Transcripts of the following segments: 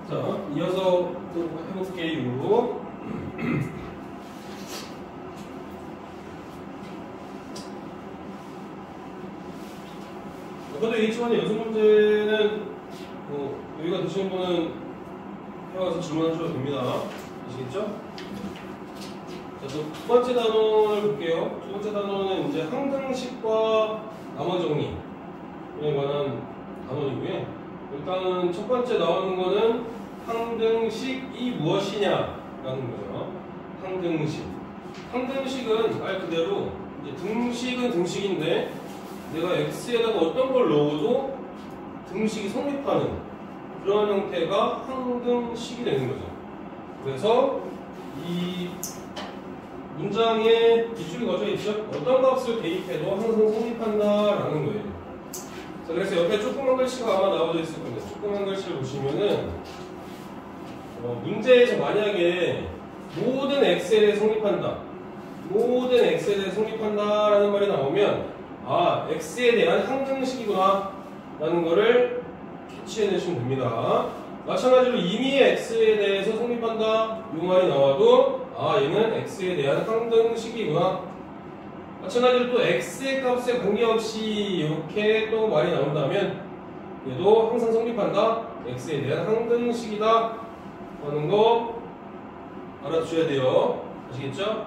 자, 이어서 또 해볼게요. 아까도 얘기했지만 연습 문제는 여기가 되시는 분은 해와서 질문하셔도 됩니다. 아시겠죠? 자, 두 번째 단원을 볼게요. 두 번째 단원은 이제 항등식과 나머 정리에 관한 단원이고요. 일단은 첫 번째 나오는 거는 항등식이 무엇이냐라는 거죠. 항등식. 항등식은 말 그대로 이제 등식은 등식인데 내가 x에다가 어떤 걸 넣어도 등식이 성립하는 그런 형태가 항등식이 되는 거죠. 그래서 이 문장에 밑줄이 거져 있죠. 어떤 값을 대입해도 항상 성립한다라는 거예요. 자, 그래서 옆에 조그만 글씨가 아마 나와져 있을 건데, 조그만 글씨를 보시면은 문제에서 만약에 모든 x에 대해 성립한다, 모든 x에 대해 성립한다라는 말이 나오면 아, x에 대한 항등식이구나 라는 거를 캐치해내시면 됩니다. 마찬가지로 임의의 x에 대해서 성립한다 이 말이 나와도 아, 얘는 x에 대한 항등식이구나. 마찬가지로 또 x의 값에 관계없이 이렇게 또 말이 나온다면 얘도 항상 성립한다, x에 대한 항등식이다 하는 거 알아두셔야 돼요. 아시겠죠?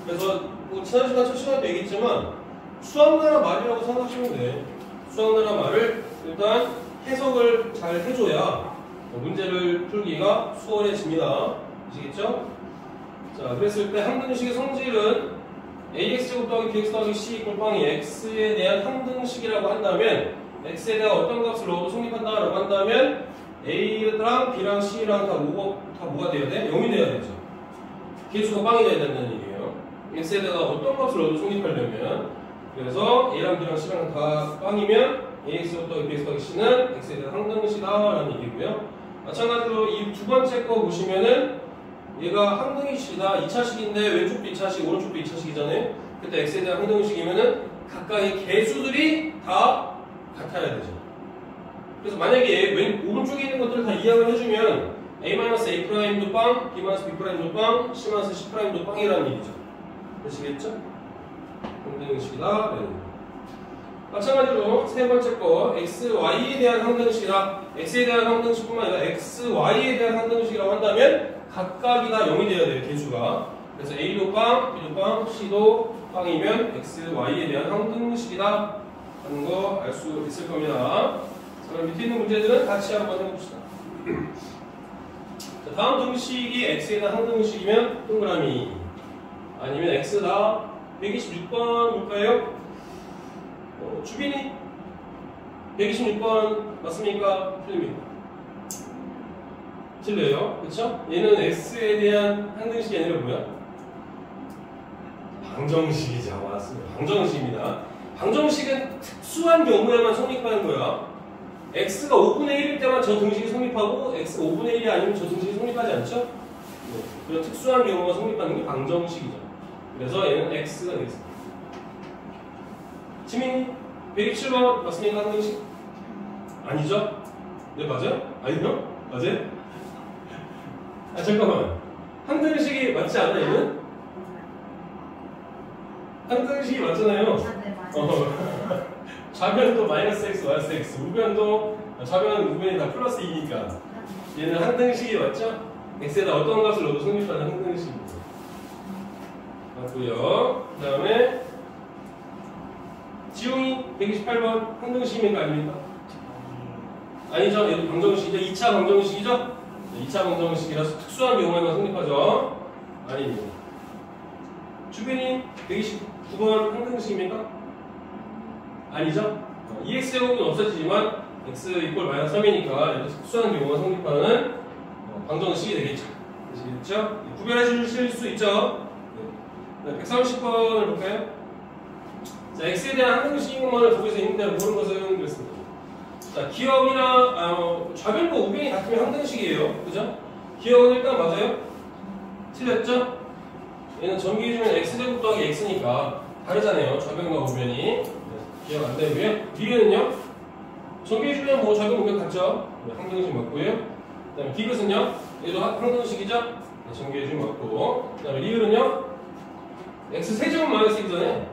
그래서 지난 시간 첫 시간에도 얘기했지만 수학나라 말이라고 생각하시면 돼. 수학나라 말을 일단 해석을 잘 해줘야 문제를 풀기가 수월해집니다. 아시겠죠? 자, 그랬을 때 항등식의 성질은 ax제곱 더하기 bx 더하기 c 이퀄 빵이 x에 대한 항등식이라고 한다면 x에 대한 어떤 값을 넣어도 성립한다라고 한다면 a랑 b랑 c랑 다 뭐가 돼야 돼? 0이 돼야 되죠. 개수가 빵이 돼야 된다는 얘기예요. x에 대한 어떤 값을 넣어도 성립하려면. 그래서 a랑 b랑 c랑 다 빵이면 ax제곱 더하기 bx 더하기 c는 x에 대한 항등식이다라는 얘기고요. 마찬가지로 이 두 번째 거 보시면은 얘가 항등식이다. 2차식인데 왼쪽도 2차식, 오른쪽도 2차식이잖아요. 그때 x에 대한 항등식이면은 각각의 개수들이 다 같아야 되죠. 그래서 만약에 오른쪽에 있는 것들을 다 이항을 해주면 a-a''도 빵, b-b''도 빵, c-c''도 빵이라는 얘기죠. 되시겠죠? 항등식이다. 마찬가지로 세 번째 거 x, y에 대한 항등식이다. x에 대한 항등식뿐만 아니라 x, y에 대한 항등식이라고 한다면 각각이 다 0이 돼야 돼요. 개수가. 그래서 a도 빵, b도 빵, c도 빵이면 x, y에 대한 항등식이다 하는 거 알 수 있을 겁니다. 자, 그럼 밑에 있는 문제들은 같이 한번 해봅시다. 자, 다음 등식이 x에 대한 항등식이면 동그라미, 아니면 x다. 126번 볼까요? 주빈이 126번 맞습니까? 틀립니까? 틀려요. 그쵸? 얘는 x에 대한 항등식이 아니라 뭐야? 방정식이죠. 맞습니다. 방정식입니다. 방정식은 특수한 경우에만 성립하는 거야. x가 5분의 1일 때만 저 등식이 성립하고 x가 5분의 1이 아니면 저 등식이 성립하지 않죠? 네. 그런 특수한 경우가 성립하는 게 방정식이죠. 그래서 얘는 x가 되겠습니다. 지민이 127번 맞습니까? 항등식? 아니죠? 네, 맞아요? 아니요? 맞아요? 아, 잠깐만. 항등식이 맞지 않아, 얘는? 항등식이 맞잖아요. 네, 맞아요. 좌변도 마이너스 x, 마이너스 x. 우변도, 좌변, 우변이 다 플러스 2니까. 얘는 항등식이 맞죠? x에다 어떤 값을 넣어도 성립하는 항등식입니다. 맞고요. 그 다음에 지용이 128번 항등식입니까? 아닙니까? 아니죠. 얘도 방정식이죠. 2차 방정식이죠? 2차 방정식이라서 특수한 경우에만 성립하죠. 아닙니다. 주변이 129번 항등식입니까? 아니죠. 2x제곱은 없어지지만 x 이퀄 마이너스 3이니까 얘도 특수한 경우가 성립하는 방정식이 되겠죠. 아시겠죠? 구별해 주실 수 있죠. 네. 130번을 볼까요? 자, x에 대한 항등식인 것만을 보고서 있는 대로 보는 것은 그렇습니다. 자, 기억이나 좌변과 우변이 같으면 항등식이에요. 그죠? 기억은 일단 맞아요? 틀렸죠? 얘는 전기주면 x제곱 더하기 x니까 다르잖아요. 좌변과 우변이. 기억 안 되고요. 뒤에는요? 전개해주면 뭐 작용 공격 같죠? 네, 항등식 맞고요. 그 다음에 디귿은요? 얘도 항등식이죠? 네, 전개해주면 맞고. 그 다음에 리을은요? x 세제곱 마이너스 1이잖아요.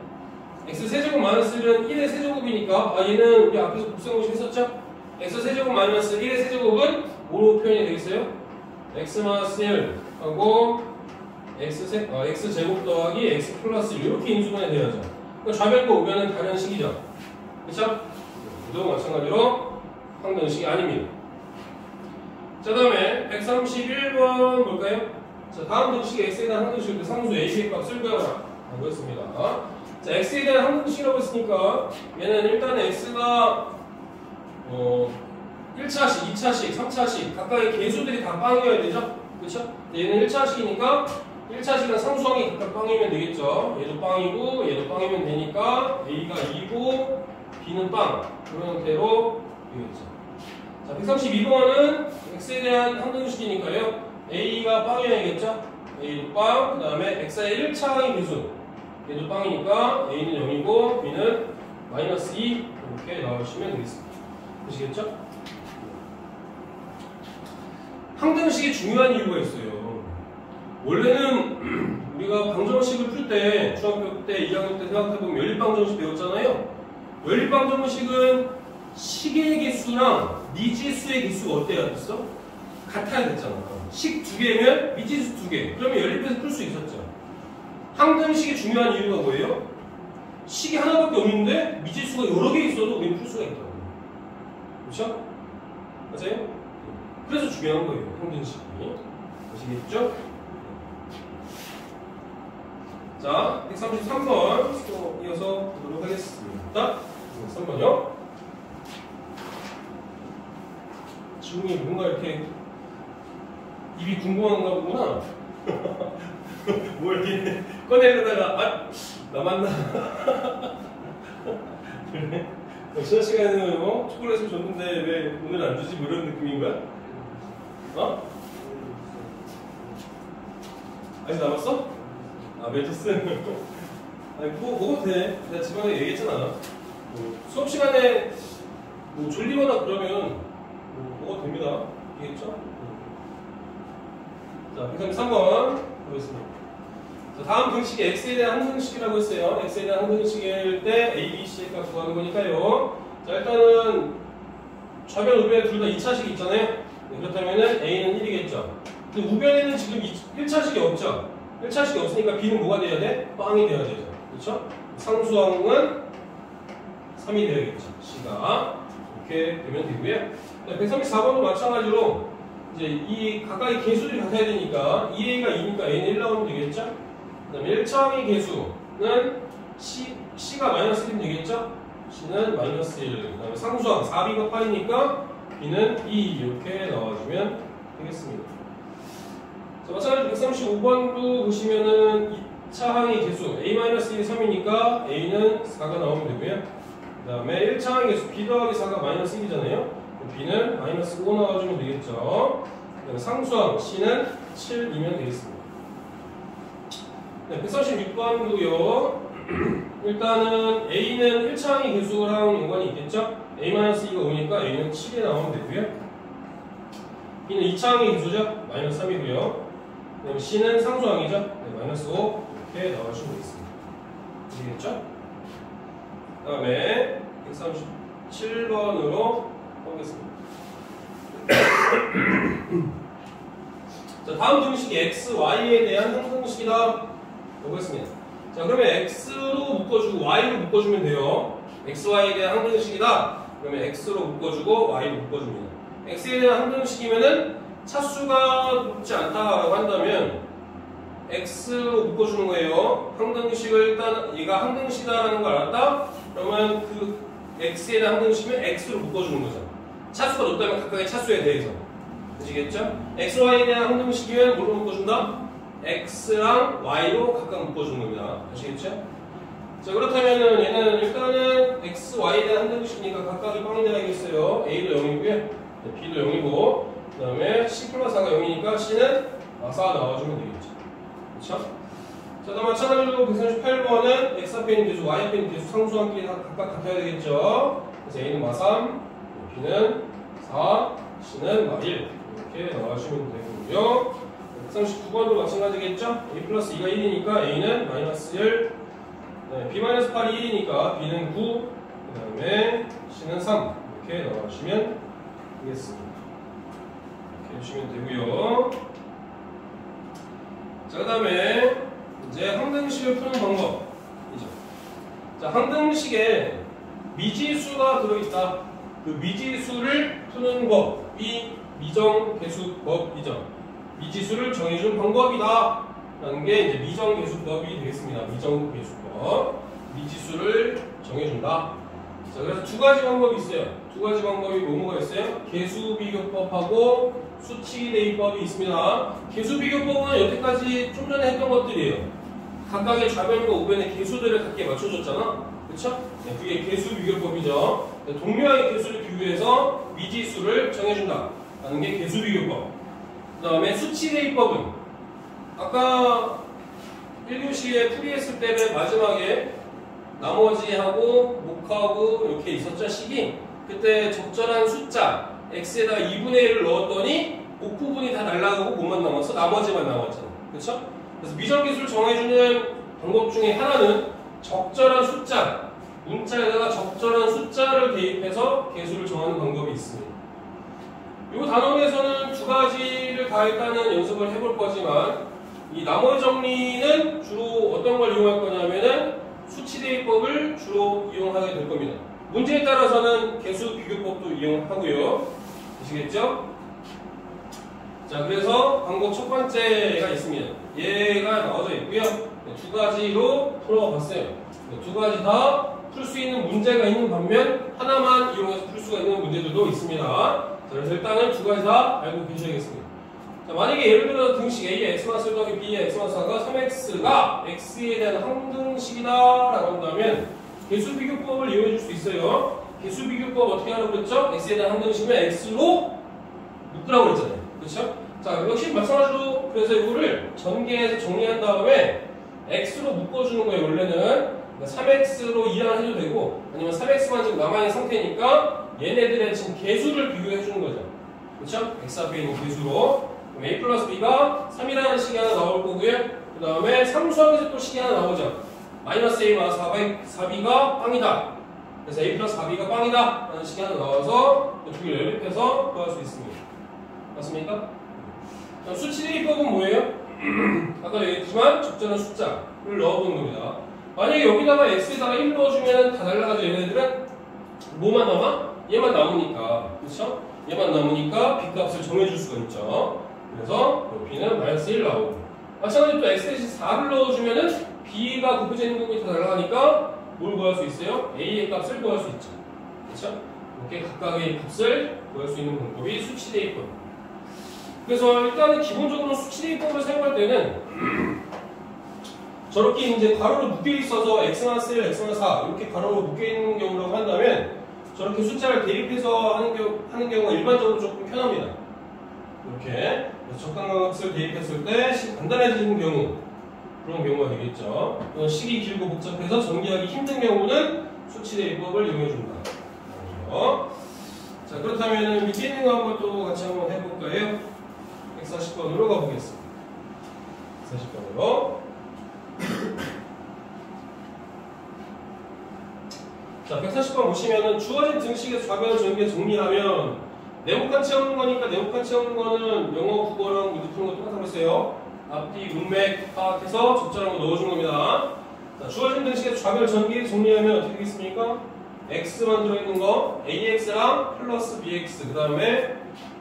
x 세제곱 마이너스 1은 1의 세제곱이니까 얘는 우리 앞에서 곱셈공식 했었죠? x 세제곱 마이너스 1의 세제곱은 뭐로 표현이 되겠어요? x 마이너스 1 하고 x 제곱 더하기 x 플러스 1 이렇게 인수분해 돼야죠. 그러니까 좌변과 우변은 다른 식이죠. 그렇죠? 이도 마찬가지로 항등식이 아닙니다. 자, 다음에 131번 볼까요? 자, 다음 등식이 x에 대한 항등식일 때 상수 a의 값을 구하라 라고 했습니다. 자, x에 대한 항등식이라고 했으니까 얘는 일단 x가 1차식, 2차식, 3차식 각각의 계수들이 다 빵이어야 되죠? 그렇죠? 얘는 1차식이니까 1차식은 상수항이 각각 빵이면 되겠죠? 얘도 빵이고 얘도 빵이면 되니까 a가 2고 b는 빵 그런 형태로 되겠죠. 자, 132번은 x에 대한 항등식이니까요. a가 빵이어야겠죠? a도 빵, 그 다음에 x의 1차항의 계수 얘도 빵이니까 a는 0이고 b는 마이너스 2 이렇게 나오시면 되겠습니다. 되시겠죠? 항등식이 중요한 이유가 있어요. 원래는 우리가 방정식을 풀 때 중학교 때 2학년 때 생각해보면 연립방정식 배웠잖아요. 연립방정식은 식의 개수랑 미지수의 개수가 어때야 됐어? 같아야 됐잖아. 식 2개면 미지수 2개. 그러면 연립해서 풀 수 있었죠. 항등식이 중요한 이유가 뭐예요? 식이 하나밖에 없는데 미지수가 여러 개 있어도 우리는 풀 수가 있다고. 그렇죠? 맞아요? 그래서 중요한 거예요. 항등식이. 아시겠죠? 자, 133번 또 이어서 보도록 하겠습니다. 3번요. 지웅이 뭔가 이렇게 입이 궁금한가 보구나. 뭐 이렇게 꺼내려다가 나 맞나? 그래? 지난 시간에는 초콜릿을 줬는데 왜 오늘 안 주지? 뭐 이런 느낌인 거야? 아직 남았어? 멘토스? 아니 먹어도 돼. 내가 지방에 얘기했잖아. 수업 시간에 뭐 졸리거나 그러면 먹어도 됩니다. 이해했죠? 자, 133번 보겠습니다. 자, 다음 등식이 x에 대한 항등식이라고 했어요. x에 대한 항등식일 때 a, b, c의 값 구하는 거니까요. 자, 일단은 좌변, 우변 둘 다 2차식이 있잖아요. 네, 그렇다면은 a는 1이겠죠. 근데 우변에는 지금 1차식이 없죠. 1차식이 없으니까 b는 뭐가 돼야 돼? 빵이 돼야 되죠. 그렇죠? 상수항은 3이 되어야겠죠. c가 이렇게 되면 되고요. 134번도 마찬가지로 이제 이 각각의 계수들이 같아야 되니까 2a가 2니까 a는 1 나오면 되겠죠? 그 다음에 1차항의 계수는 c가 마이너스 1이면 되겠죠? c는 마이너스 1. 그 다음에 상수항 4b가 8이니까 b는 2 이렇게 나와주면 되겠습니다. 자, 마찬가지로 135번도 보시면은 2차항의 개수 a-1이 3이니까 a는 4가 나오면 되고요. 그 다음에 1차항의 개수 b 더하기 4가 마이너스 1이잖아요. b는 마이너스 5 나와주면 되겠죠. 그 다음에 상수항 c는 7이면 되겠습니다. 네, 136번도요. 일단은 a는 1차항의 개수랑 연관이 있겠죠. a-2가 5니까 a는 7이 나오면 되고요. b는 2차항의 개수죠. 마이너스 3이고요. 그다음에 c는 상수항이죠. 네, 마이너스 5 이렇게 나와주시면 되겠습니다. 아시겠죠? 그 다음에 137번으로 보겠습니다. 자, 다음 등식이 x, y에 대한 항등식이다. 보겠습니다. 자, 그러면 x로 묶어주고 y로 묶어주면 돼요. x, y에 대한 항등식이다. 그러면 x로 묶어주고 y로 묶어줍니다. x에 대한 항등식이면은 차수가 높지 않다라고 한다면 x로 묶어주는 거예요. 항등식을 일단 얘가 항등식이다라는 걸 알았다? 그러면 그 x에 대한 항등식이면 x로 묶어주는 거죠. 차수가 높다면 각각의 차수에 대해서. 아시겠죠? x, y에 대한 항등식이면 뭘로 묶어준다? x랑 y로 각각 묶어주는 겁니다. 아시겠죠? 자, 그렇다면은 얘는 일단은 x, y에 대한 항등식이니까 각각이 빵이 되어야겠어요. a도 0이고요. b도 0이고, 그 다음에 c 플러스 4가 0이니까 c는 4 나와주면 되겠죠. 그렇죠? 자, 다음 마찬가지로 138번은 x 앞에 있는 개수, y 앞에 있는 개수 상수항끼리 각각 같아야 되겠죠. 그래서 a는 3, B는 4, C는 마일. 이렇게 나와주시면 되고요. 139번도 마찬가지겠죠? A 플러스 2가 1이니까 A는 마이너스 1, 네, B 마이너스 8이 1이니까 B는 9, 그 다음에 C는 3. 이렇게 나와주시면 되겠습니다. 이렇게 해주시면 되고요. 자, 그 다음에 이제 항등식을 푸는 방법이죠. 자, 항등식에 미지수가 들어있다. 그 미지수를 푸는 법이 미정계수법이죠. 미지수를 정해준 방법이다 라는 게 이제 미정계수법이 되겠습니다. 미정계수법. 미지수를 정해준다. 자, 그래서 두 가지 방법이 있어요. 두 가지 방법이 뭐가 있어요? 계수비교법하고 수치대입법이 있습니다. 계수비교법은 여태까지 좀 전에 했던 것들이에요. 각각의 좌변과 우변의 계수들을 각기 맞춰줬잖아. 그쵸? 네, 그게 계수비교법이죠. 네, 동료와의 계수를 비교해서 미지수를 정해준다 라는 게 계수비교법. 그 다음에 수치대입법은 아까 1교시에 풀이했을 때는 마지막에 나머지하고 목하고 이렇게 있었죠, 식이. 그때 적절한 숫자 x에다가 2분의 1을 넣었더니 목 부분이 다 날라가고 뭐만 남았어? 나머지만 남았잖아. 그쵸? 그래서 미정계수를 정해주는 방법 중에 하나는 적절한 숫자, 문자에다가 적절한 숫자를 대입해서 계수를 정하는 방법이 있습니다. 이 단원에서는 두 가지를 다 일단은 연습을 해볼 거지만 이 나머지 정리는 주로 어떤 걸 이용할 거냐면은 수치대입법을 주로 이용하게 될 겁니다. 문제에 따라서는 계수비교법도 이용하고요. 아시겠죠? 자, 그래서 방법 첫 번째가 있습니다. 얘가 나와져 있고요. 두 가지로 풀어봤어요. 두 가지 다 풀 수 있는 문제가 있는 반면 하나만 이용해서 풀 수가 있는 문제들도 있습니다. 자, 그래서 일단은 두 가지 다 알고 계셔야겠습니다. 자, 만약에 예를 들어 등식 A의 X-4 더하기 B의 X-4가 3X가 X에 대한 항등식이다 라고 한다면 계수비교법을 이용해 줄 수 있어요. 계수비교법 어떻게 하라고 그랬죠? X에 대한 항등식이면 X로 묶으라고 그랬잖아요. 그렇죠? 자, 역시 마찬가지로 그래서 이거를 전개해서 정리한 다음에 X로 묶어주는 거예요. 원래는 3X로 이항을 해도 되고 아니면 3X만 지금 남아있는 상태니까 얘네들의 지금 계수를 비교해 주는 거죠. 그렇죠? X 앞에 있는 계수로 그럼 A 플러스 B가 3이라는 식이 하나 나올 거고요. 그 다음에 상수항에서 또 식이 하나 나오죠. 마이너스 A와 4B가 빵이다. 그래서 A 플러스 4B가 빵이다 라는 식이 하나 나와서 두 개를 연립해서 구할 수 있습니다. 맞습니까? 수치대입법은 뭐예요? 아까 얘기했지만 적절한 숫자를 넣어보는 겁니다. 만약에 여기다가 X에다가 1 넣어주면 다 날라가죠. 얘네들은 뭐만 남아? 얘만 남으니까. 그렇죠? 얘만 남으니까 B값을 정해줄 수가 있죠. 그래서 B는 마이너스 1 나오고 마찬가지로 또 X 대신 4를 넣어주면은 B가 곱해져 있는 부분이 다 날아가니까 뭘 구할 수 있어요? A의 값을 구할 수 있죠. 그렇죠? 이렇게 각각의 값을 구할 수 있는 방법이 수치대입법. 그래서 일단은 기본적으로 수치대입법을 사용할 때는 저렇게 이제 가로로 묶여 있어서 X만 1, X만 4 이렇게 가로로 묶여 있는 경우라고 한다면 저렇게 숫자를 대입해서 하는 경우가 일반적으로 조금 편합니다. 이렇게 적당한 값을 대입했을 때 간단해지는 경우 그런 경우가 되겠죠. 식이 길고 복잡해서 전개하기 힘든 경우는 수치대입법을 이용해준다. 자, 그렇다면 밑에 있는 거 한번 또 같이 한번 해볼까요? 140번으로 가보겠습니다. 140번으로. 자, 140번 보시면은 주어진 등식에서 좌변을 전개 정리하면 네모칸 채우는 거니까 네모칸 채우는 거는 영어, 국어랑 문제 푸는 거 똑같다고 했어요. 앞뒤, 문맥 파악해서 적절한 거 넣어준 겁니다. 자, 주어진 등식에서 좌변을 전개 정리하면 어떻게 되겠습니까? X만 들어있는 거 AX랑 플러스 BX 그 다음에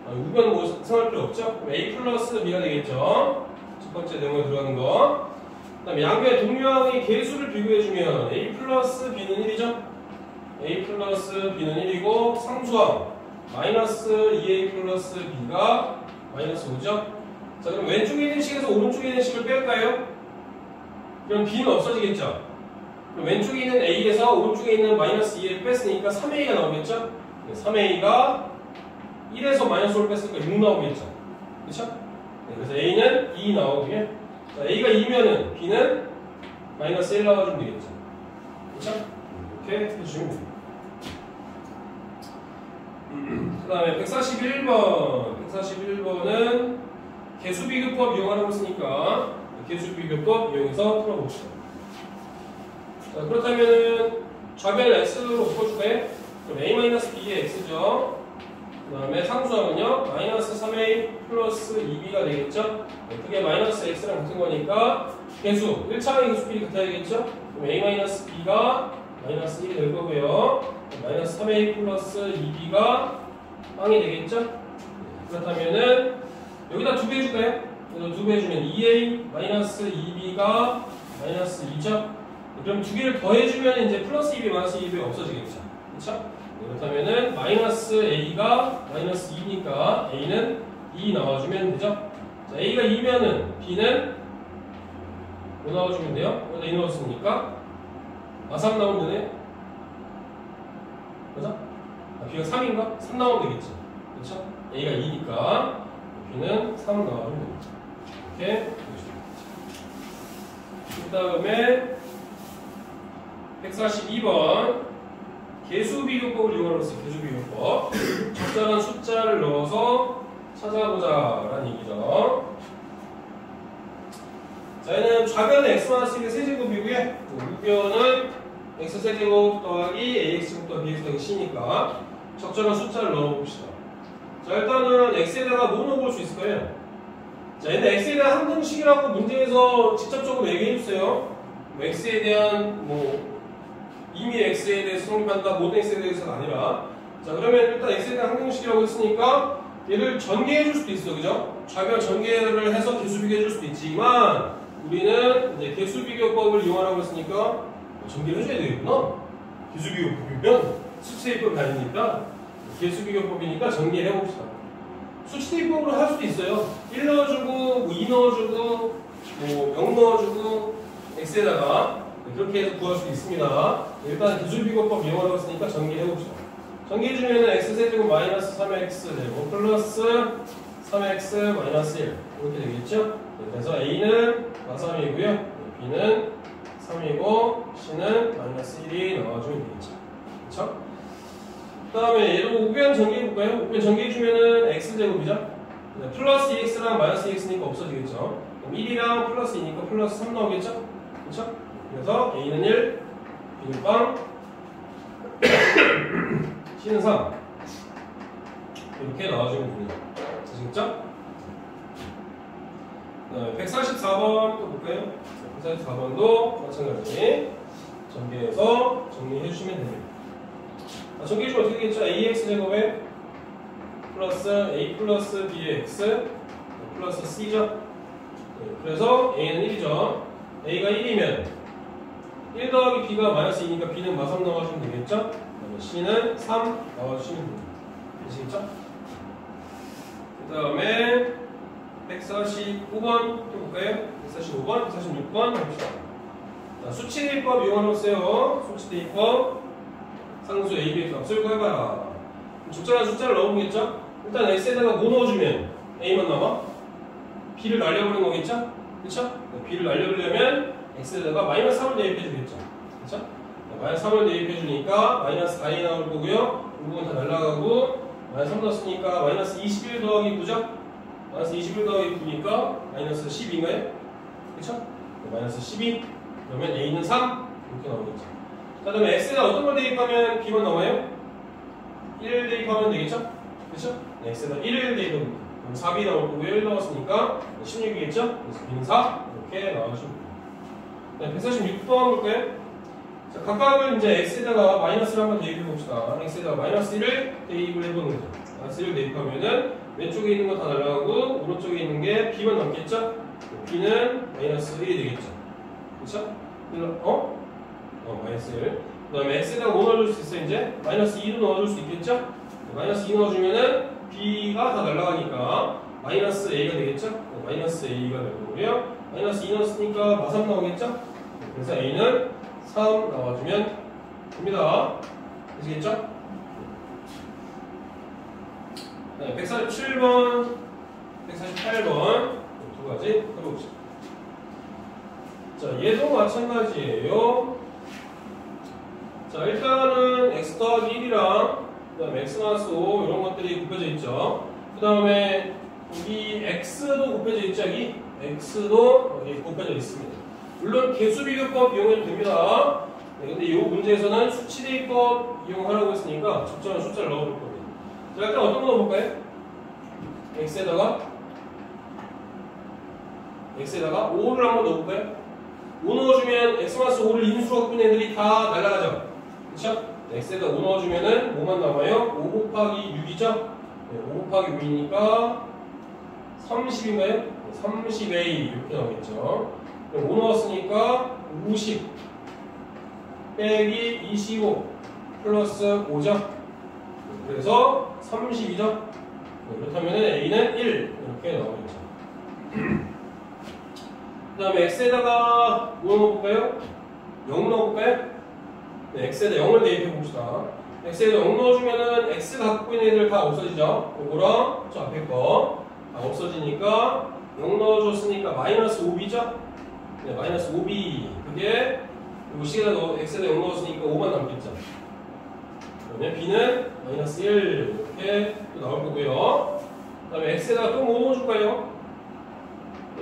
우변 뭐 생각할 필요 없죠? 그럼 A 플러스 B가 되겠죠? 첫 번째 네모에 들어가는 거. 그 다음에 양변의 동류항의 계수를 비교해주면 A 플러스 B는 1이죠? A 플러스 B는 1이고 상수항 마이너스 2A 플러스 B가 마이너스 5죠? 자, 그럼 왼쪽에 있는 식에서 오른쪽에 있는 식을 뺄까요? 그럼 B는 없어지겠죠? 그럼 왼쪽에 있는 A에서 오른쪽에 있는 마이너스 2A를 뺐으니까 3A가 나오겠죠? 3A가 1에서 마이너스 5를 뺐으니까 6 나오겠죠? 그쵸? 네, 그래서 A는 2 나오고요. 자, A가 2면은 B는 마이너스 1 나와주면 되겠죠? 그쵸? 이렇게 해주시면 됩니다. 그 다음에 141번. 141번은 개수비교법 이용하라고 했으니까 개수비교법 이용해서 풀어봅시다. 자, 그렇다면은 좌변 x로 묶어줄까요? 그럼 a-b의 x죠. 그 다음에 상수항은요, 마이너스 3a 플러스 2b가 되겠죠? 그게 마이너스 x랑 같은 거니까 개수, 1차항의 개수끼리 같아야겠죠? 그럼 a-b가 마이너스 1이 될 거고요. 마이너스 3a 플러스 2b가 빵이 되겠죠? 그렇다면은 여기다 2배 해줄까요? 여기다 2배 해주면 2a 마이너스 2b가 마이너스 2죠? 그럼 2개를 더해주면 이제 플러스 2b 마이너스 2b 없어지겠죠? 그렇죠? 그렇다면은 마이너스 a가 마이너스 2니까 a는 2 나와주면 되죠? 자, a가 2면은 b는 뭐 나와주면 돼요? 여기다 2 넣었으니까 3 나오면 되네? 그죠? b가 3인가? 3 나오면 되겠지? 그렇죠? a가 2니까 b는 3 나와주면 됩니다. 이렇게 그 다음에 142번 개수비교법을 이용하라고 했어요. 개수비교법. 적절한 숫자를 넣어서 찾아보자 라는 얘기죠. 자, 얘는 좌변은 x-1의 세제곱이고요. 우변은 x세제곱 더하기 ax제곱 더하기 bx 더하기 c니까 적절한 숫자를 넣어봅시다. 자, 일단은 x에다가 뭐 넣어볼 수 있을까요? 자, 얘는 x에 대한 항등식이라고 문제에서 직접적으로 얘기해주세요. x에 대한 이미 x에 대해서 성립한다, 모든 x에 대해서가 아니라. 자, 그러면 일단 x에 대한 항등식이라고 했으니까 얘를 전개해줄 수도 있어, 그죠? 좌변 전개를 해서 개수비교해줄 수도 있지만 우리는 이제 개수비교법을 이용하라고 했으니까 전개를 해줘야 되겠구나. 개수비교법이면 수치대입법이 아니니까 개수비교법이니까 전개해봅시다. 수치대입법으로 할 수도 있어요. 1 넣어주고, 2 넣어주고, 0 넣어주고, x에다가 그렇게 해서 구할 수 있습니다. 일단 개수비교법 이용하라고 했으니까 전개해봅시다. 전개해주면 x세제곱 마이너스 3x제곱 플러스 3x 마이너스 1 이렇게 되겠죠? 그래서 a는 3이고요 b는 3이고 c는 마이너스 1이 나와주면 되겠죠. 그렇죠? 그 다음에 얘도 우변 전개해볼까요? 우변 전개해주면은 x제곱이죠? 플러스 2x랑 마이너스 2x니까 없어지겠죠? 그럼 1이랑 플러스 2니까 플러스 3 나오겠죠? 그렇죠? 그래서 a는 1, b는 빵, c는 3 이렇게 나와주면 됩니다. 아시겠죠? 144번 또 볼까요? 144번도 마찬가지 전개해서 정리해주시면 됩니다. 전개해주면 어떻게 되겠죠? ax제곱에 플러스 a 플러스 b의 x 플러스 c죠? 그래서 a는 1이죠. a가 1이면 1 더하기 b가 마이너스 2니까 b는 마3 넣어주면 되겠죠? c는 3 넣어주시면 됩니다. 아시겠죠? 그 다음에 149번 또 볼까요? 145번, 146번 해봅시다. 자, 수치대입법 이용해보세요. 수치대입법 상수 a, b의 값을 구해봐라. 적절한 숫자를 넣어보겠죠? 일단 x에다가 뭐 넣어주면 a만 나와? b를 날려버리는 거겠죠? 그쵸? b를 날려버리려면 x에다가 마이너스 3을 대입해주겠죠? 그쵸? 마이너스 3을 대입해주니까 마이너스 4이 나올 거고요. 이 부분 다 날라가고 마이너스 3 넣었으니까 마이너스 21 더하기 9죠? 마이너스 21 더하기 9니까 마이너스 10인가요? 그쵸? 마이너스 12 그러면 a는 3 이렇게 나오겠죠. 자, 그러면 x에다 어떤 걸 대입하면 b만 나와요? 1을 대입하면 되겠죠? 그쵸? 네, x에다 1을 대입하면 그럼 4b 나올 거고요. 1 나왔으니까 16이겠죠? 그래서 b는 4 이렇게 나와주시면 됩니다. 네, 146번 볼까요? 자, 각각을 이제 x에다가 마이너스를 한번 대입해 봅시다. x에다가 마이너스 1을 대입을 해보는 거죠. 마이너스 1을 대입하면은 왼쪽에 있는 거 다 날라가고 오른쪽에 있는 게 b만 남겠죠? b는 마이너스 1이 되겠죠. 그쵸? 마이너스 1. 그 다음에 x에다가 뭐 넣어줄 수 있어요, 이제? 마이너스 2도 넣어줄 수 있겠죠? 마이너스 2 넣어주면은 b가 다 날라가니까 마이너스 a가 되겠죠? 마이너스 a가 될 거고요. 마이너스 2 넣었으니까 마 3 나오겠죠? 그래서 a는 3 나와주면 됩니다. 아시겠죠? 네, 147번, 148번 두 가지 해봅시다. 자, 얘도 마찬가지예요. 자, 일단은 x 더하기 1이랑 그 다음에 x-5 이런 것들이 곱해져 있죠. 그 다음에 이 x도 곱해져 있죠. 여기 x도 여기 곱해져 있습니다. 물론 개수비교법 이용해도 됩니다. 네, 근데 이 문제에서는 수치대입법 이용하라고 했으니까 적절한 숫자를 넣어볼 겁니다. 자, 일단 어떤 거 넣어볼까요? x에다가 5를 한번 넣어볼까요? 5 넣어주면 x-5를 인수로 갖고 있는 애들이 다 날아가죠. 그쵸? x에다 5 넣어주면은 뭐만 남아요? 5 곱하기 6이죠? 네, 5 곱하기 6이니까 30인가요? 30a 이렇게 나오겠죠. 그럼 5 넣었으니까 50 빼기 25 플러스 5죠. 그래서 30이죠. 그렇다면 a는 1 이렇게 나오겠죠. 그 다음에 x에다가 뭐 넣어볼까요? 0 넣어볼까요? 네, x에다 0을 대입해 봅시다. x에다 0 넣어주면은 x 갖고 있는 애들 다 없어지죠. 요거랑 저 앞에 거 다 없어지니까 0 넣어줬으니까 마이너스 5b죠. 네, 마이너스 5b. 그게 요식에다 x에다 0 넣었으니까 5만 남겠죠. 그러면 b는 마이너스 1 이렇게 또 나올 거고요. 그 다음에 x에다가 또 뭐 넣어줄까요?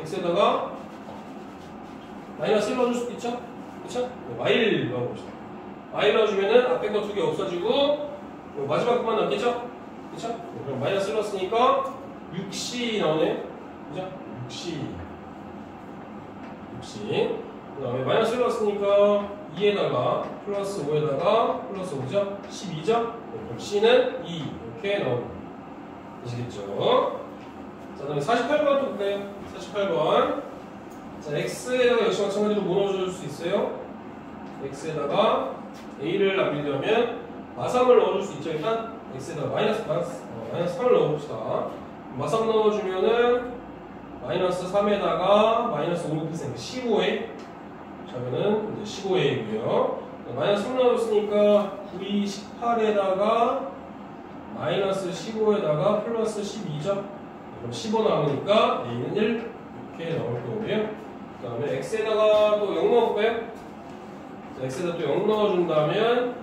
x에다가 마이너스 1 넣어줄 수도 있죠? 그쵸? 마일 넣어봅시다. 마일 넣어주면은 앞에 거 두 개 없어지고 마지막 것만 남겠죠? 그쵸? 그럼 마이너스 1 넣었으니까 6c 나오네. 그죠? 6c. 그 다음에 마이너스 1 넣었으니까 2에다가 플러스 5에다가 플러스 5죠? 12죠? 그럼 c는 2 이렇게 나옵니다. 아시겠죠? 자, 그 다음에 48번 또 볼까요? 48번. 자, x에다가 역시 마찬가지로 뭐 넣어줄 수 있어요? x에다가 a를 남기려면 마삼을 넣어줄 수 있죠. 일단 x에다가 마이너스 3을 넣어봅시다. 마삼 넣어주면은 마이너스 3에다가 마이너스 5 곱했으니까 15에 그러면은 이제 15a이고요. 마이너스 3 넣어줬으니까 9이 18에다가 마이너스 15에다가 플러스 12죠. 그럼 15 나오니까 a는 1 이렇게 나올 거고요. 그 다음에 x에다가 또 0 넣어볼까요? x에다 또 0 넣어준다면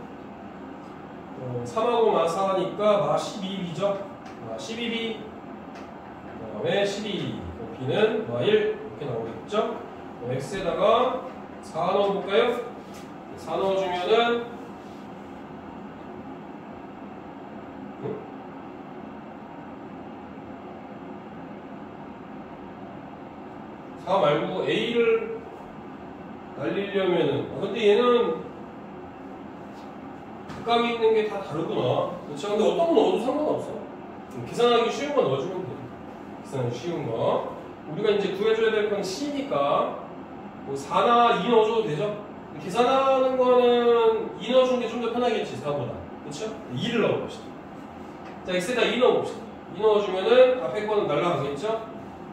3하고 마 4하니까 마 12b죠. 마 12b. 그 다음에 12. b는 마 1 이렇게 나오겠죠. x에다가 4 넣어볼까요? 4 넣어주면은 4 말고 a를 날리려면은 근데 얘는 각각에 있는 게 다 다르구나. 그렇죠? 근데 어떤 거 넣어도 상관없어. 계산하기 쉬운 거 넣어주면 돼. 계산하기 쉬운 거. 우리가 이제 구해줘야 될 건 c니까 뭐 4나 2 넣어줘도 되죠? 계산하는 거는 2 넣어주는 게 좀 더 편하겠지, 4보다. 그렇죠? 2를 넣어봅시다. 자, x에다 2 넣어봅시다. 2 넣어주면은 앞에 거는 날라가겠죠?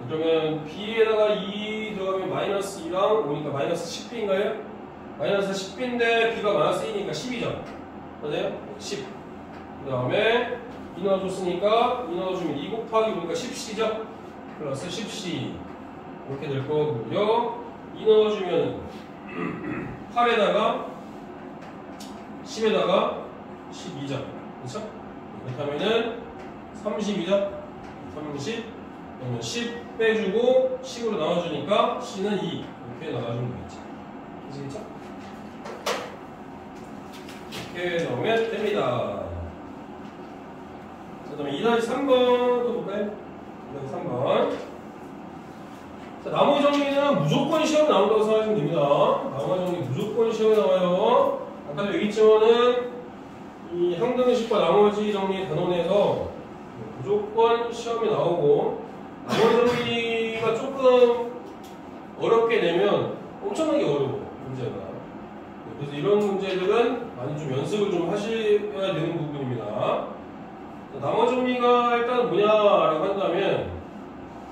그러면 b에다가 2 들어가면 마이너스 2랑 5니까 마이너스 10b인가요? 마이너스 10b인데 b가 마이너스 2니까 10이죠? 맞아요? 10. 그 다음에 2 넣어줬으니까 2 넣어주면 2 곱하기 5니까 10c죠? 플러스 10c 이렇게 될 거고요. 2 넣어주면 8에다가 10에다가 12죠? 그렇죠? 그렇다면은 30이죠? 30 그러면 10 빼주고 10으로 나눠주니까 c는 2 이렇게 나눠주면 되겠죠. 아시겠죠? 이렇게 넣으면 됩니다. 자, 그다음에 2-3번 또 볼까요? 2-3번. 자, 나머지 정리는 무조건 시험에 나온다고 생각하시면 됩니다. 나머지 정리 무조건 시험에 나와요. 아까도 얘기했지만은 이 항등식과 나머지 정리 단원에서 무조건 시험에 나오고 나머지 정리가 조금 어렵게 내면 엄청나게 어려워 문제가. 그래서 이런 문제들은 많이 좀 연습을 좀 하셔야 되는 부분입니다. 나머지 정리가 일단 뭐냐라고 한다면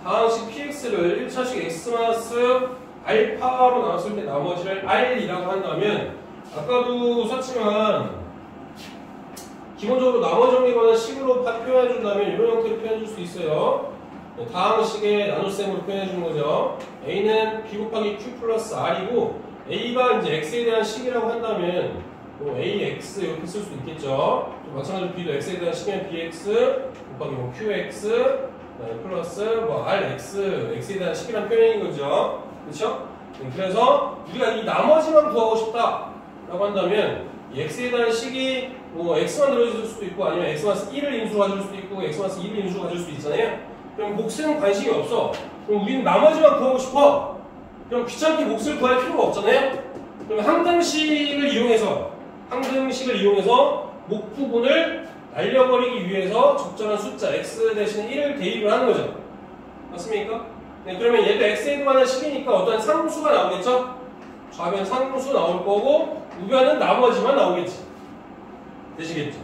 다항식 px를 1차식 x 알파로 나눴을 때 나머지를 r이라고 한다면 아까도 썼지만 기본적으로 나머지 정리거나 식으로 표현해준다면 이런 형태로 표현해줄 수 있어요. 다항식의 나눗셈으로 표현해주는 거죠. a는 b 곱하기 q 플러스 r이고 a가 이제 x에 대한 식이라고 한다면 AX 이렇게 쓸 수도 있겠죠. 또 마찬가지로 B도 X에 대한 식이면 BX 곱하기 뭐 QX 플러스 뭐 RX, X에 대한 식이란 표현인 거죠. 그렇죠? 그래서 우리가 이 나머지만 구하고 싶다라고 한다면 이 X에 대한 식이 뭐 X만 들어줄 수도 있고 아니면 X-1을 인수로 가질 수도 있고 X-2를 인수로 가질 수도 있잖아요. 그럼 몫은 관심이 없어. 그럼 우리는 나머지만 구하고 싶어. 그럼 귀찮게 몫을 구할 필요가 없잖아요. 그럼 항등식을 이용해서 목 부분을 날려버리기 위해서 적절한 숫자 x 대신에 1을 대입을 하는 거죠. 맞습니까? 네, 그러면 얘도 x에 관한 식이니까 어떤 상수가 나오겠죠? 좌변 상수 나올 거고 우변은 나머지만 나오겠지. 되시겠죠?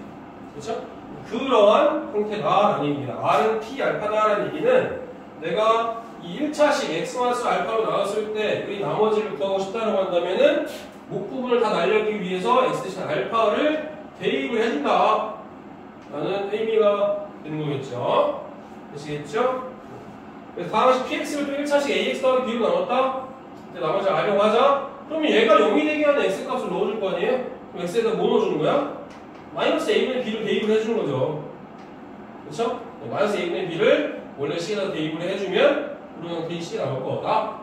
그렇죠? 그러한 형태다라는 얘기입니다. R은 P 알파다라는 얘기는 내가 이 1차식 x-알파로 나왔을 때 이 나머지를 구하고 싶다라고 한다면은 목 부분을 다 날려기 위해서 x 대신 알파를 대입을 해준다 라는 의미가 되는 거겠죠. 되시겠죠? 그래서 다음식 px를 또 1차식 ax 더하기 b로 나눴다. 이제 나머지 알려고 하자. 그러면 얘가 0이 되게 하는 x 값을 넣어줄 거 아니에요? 그럼 x에다 뭐 넣어주는 거야? 마이너스 a분의 b를 대입을 해주는 거죠. 그렇죠? 마이너스 a분의 b를 원래 c에다 대입을 해주면 우리는 bc 나올 거다.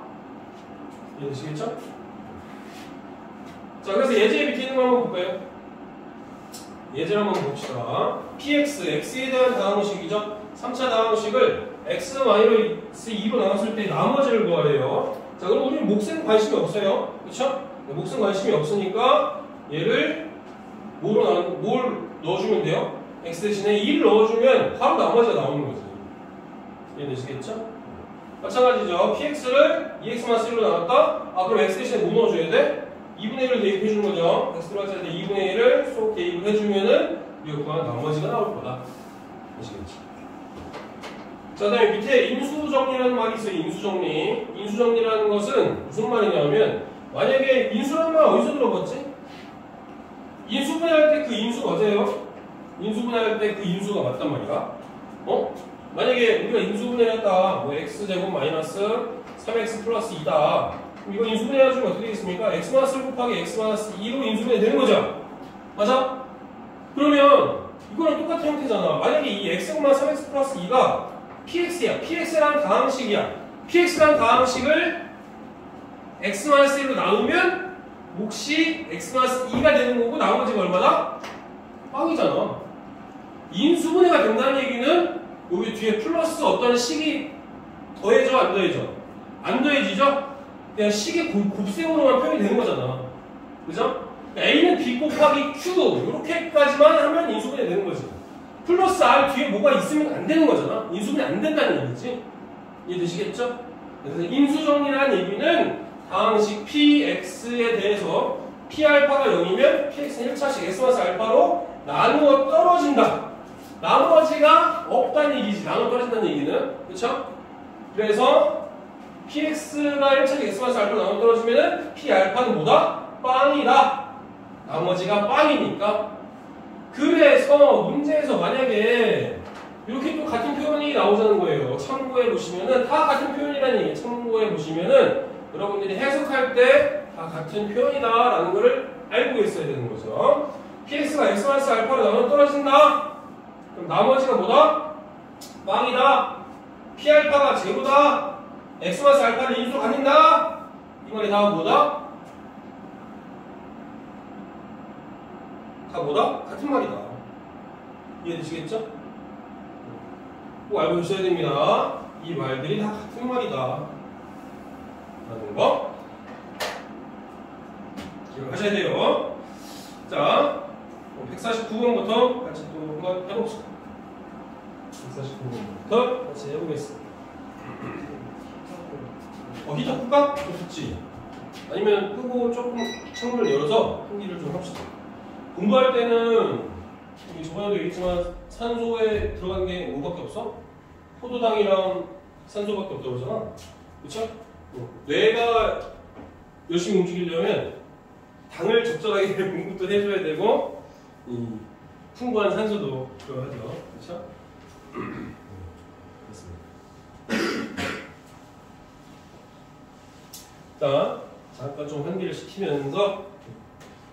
이해되시겠죠? 자, 그래서 예제에 밑에 있는 거 한번 볼까요? 예제를 한번 봅시다. px, x에 대한 다항식이죠. 3차 다항식을 x-2로 나눴을 때 나머지를 구하래요. 자, 그럼 우리는 몫은 관심이 없어요. 그쵸? 몫은 관심이 없으니까 얘를 뭘 넣어주면 돼요? x 대신에 2를 넣어주면 바로 나머지가 나오는 거지. 이해되시겠죠? 마찬가지죠. px를 2x-1로 나눴다? 아, 그럼 x 대신에 뭐 넣어줘야 돼? 2분의 1을 대입해주는 거죠. x 들어갈 때 2분의 1을 쏙 대입을 해주면은 우리가 구한 나머지가 나올 거다. 아시겠죠? 자, 그 다음에 밑에 인수정리라는 말이 있어요. 인수정리. 인수정리라는 것은 무슨 말이냐면 만약에 인수라는 말 어디서 들어봤지? 인수분해할 때 그 인수가 맞아요? 인수분해할 때 그 인수가 맞단 말이야. 만약에 우리가 인수분해를 했다. 뭐 x제곱 마이너스 3x 플러스 2다. 이거 인수분해해주면 어떻게 되겠습니까? x-1 곱하기 x-2로 인수분해 되는 거죠? 맞아? 그러면 이거랑 똑같은 형태잖아. 만약에 이 x-3x 플러스 2가 px야. px라는 다항식이야. px라는 다항식을 x-1로 나누면 몫이 x-2가 되는 거고 나머지가 얼마다? 빵이잖아. 인수분해가 된다는 얘기는 여기 뒤에 플러스 어떤 식이 더해져 안 더해져? 안 더해지죠? 그냥 식의 곱셈으로만 표현이 되는 거잖아. 그죠? A는 B 곱하기 Q 이렇게까지만 하면 인수분해 되는 거지. 플러스 R 뒤에 뭐가 있으면 안 되는 거잖아. 인수분해 안 된다는 얘기지. 이해되시겠죠? 그래서 인수정리라는 얘기는 다항식 Px에 대해서 P알파가 0이면 Px는 1차식 x-알파로 나누어 떨어진다. 나머지가 없다는 얘기지. 나누어 떨어진다는 얘기는. 그렇죠? 그래서 Px가 1차식 x-알파로 나누어 떨어지면은 P알파는 뭐다? 빵이다. 나머지가 빵이니까. 그래서 문제에서 만약에 이렇게 또 같은 표현이 나오자는 거예요. 참고해 보시면은 다 같은 표현이라는 얘기. 참고해 보시면은 여러분들이 해석할 때 다 같은 표현이다라는 것을 알고 있어야 되는 거죠. px가 x-알파로 나눠 떨어진다. 그럼 나머지가 뭐다? 빵이다. p알파가 제로다. x-알파를 인수로 갖는다. 이 말이 다 뭐다? 다 뭐다? 같은 말이다. 이해되시겠죠? 꼭 알고 계셔야 됩니다. 이 말들이 다 같은 말이다. 라는 거 기억하셔야 돼요. 자, 149번부터 같이 또 한번 해봅시다. 149번부터 같이 해보겠습니다. 히터 끄까? 좋지. 아니면 끄고 조금 창문을 열어서 환기를 좀 합시다. 공부할 때는 저번에도 얘기했지만 산소에 들어간 게 뭐밖에 없어? 포도당이랑 산소밖에 없다고 그러잖아. 그쵸? 뇌가 열심히 움직이려면 당을 적절하게 공급도 해줘야 되고 풍부한 산소도 필요하죠. 그쵸? 그렇습니다. 자, 잠깐 좀 환기를 시키면서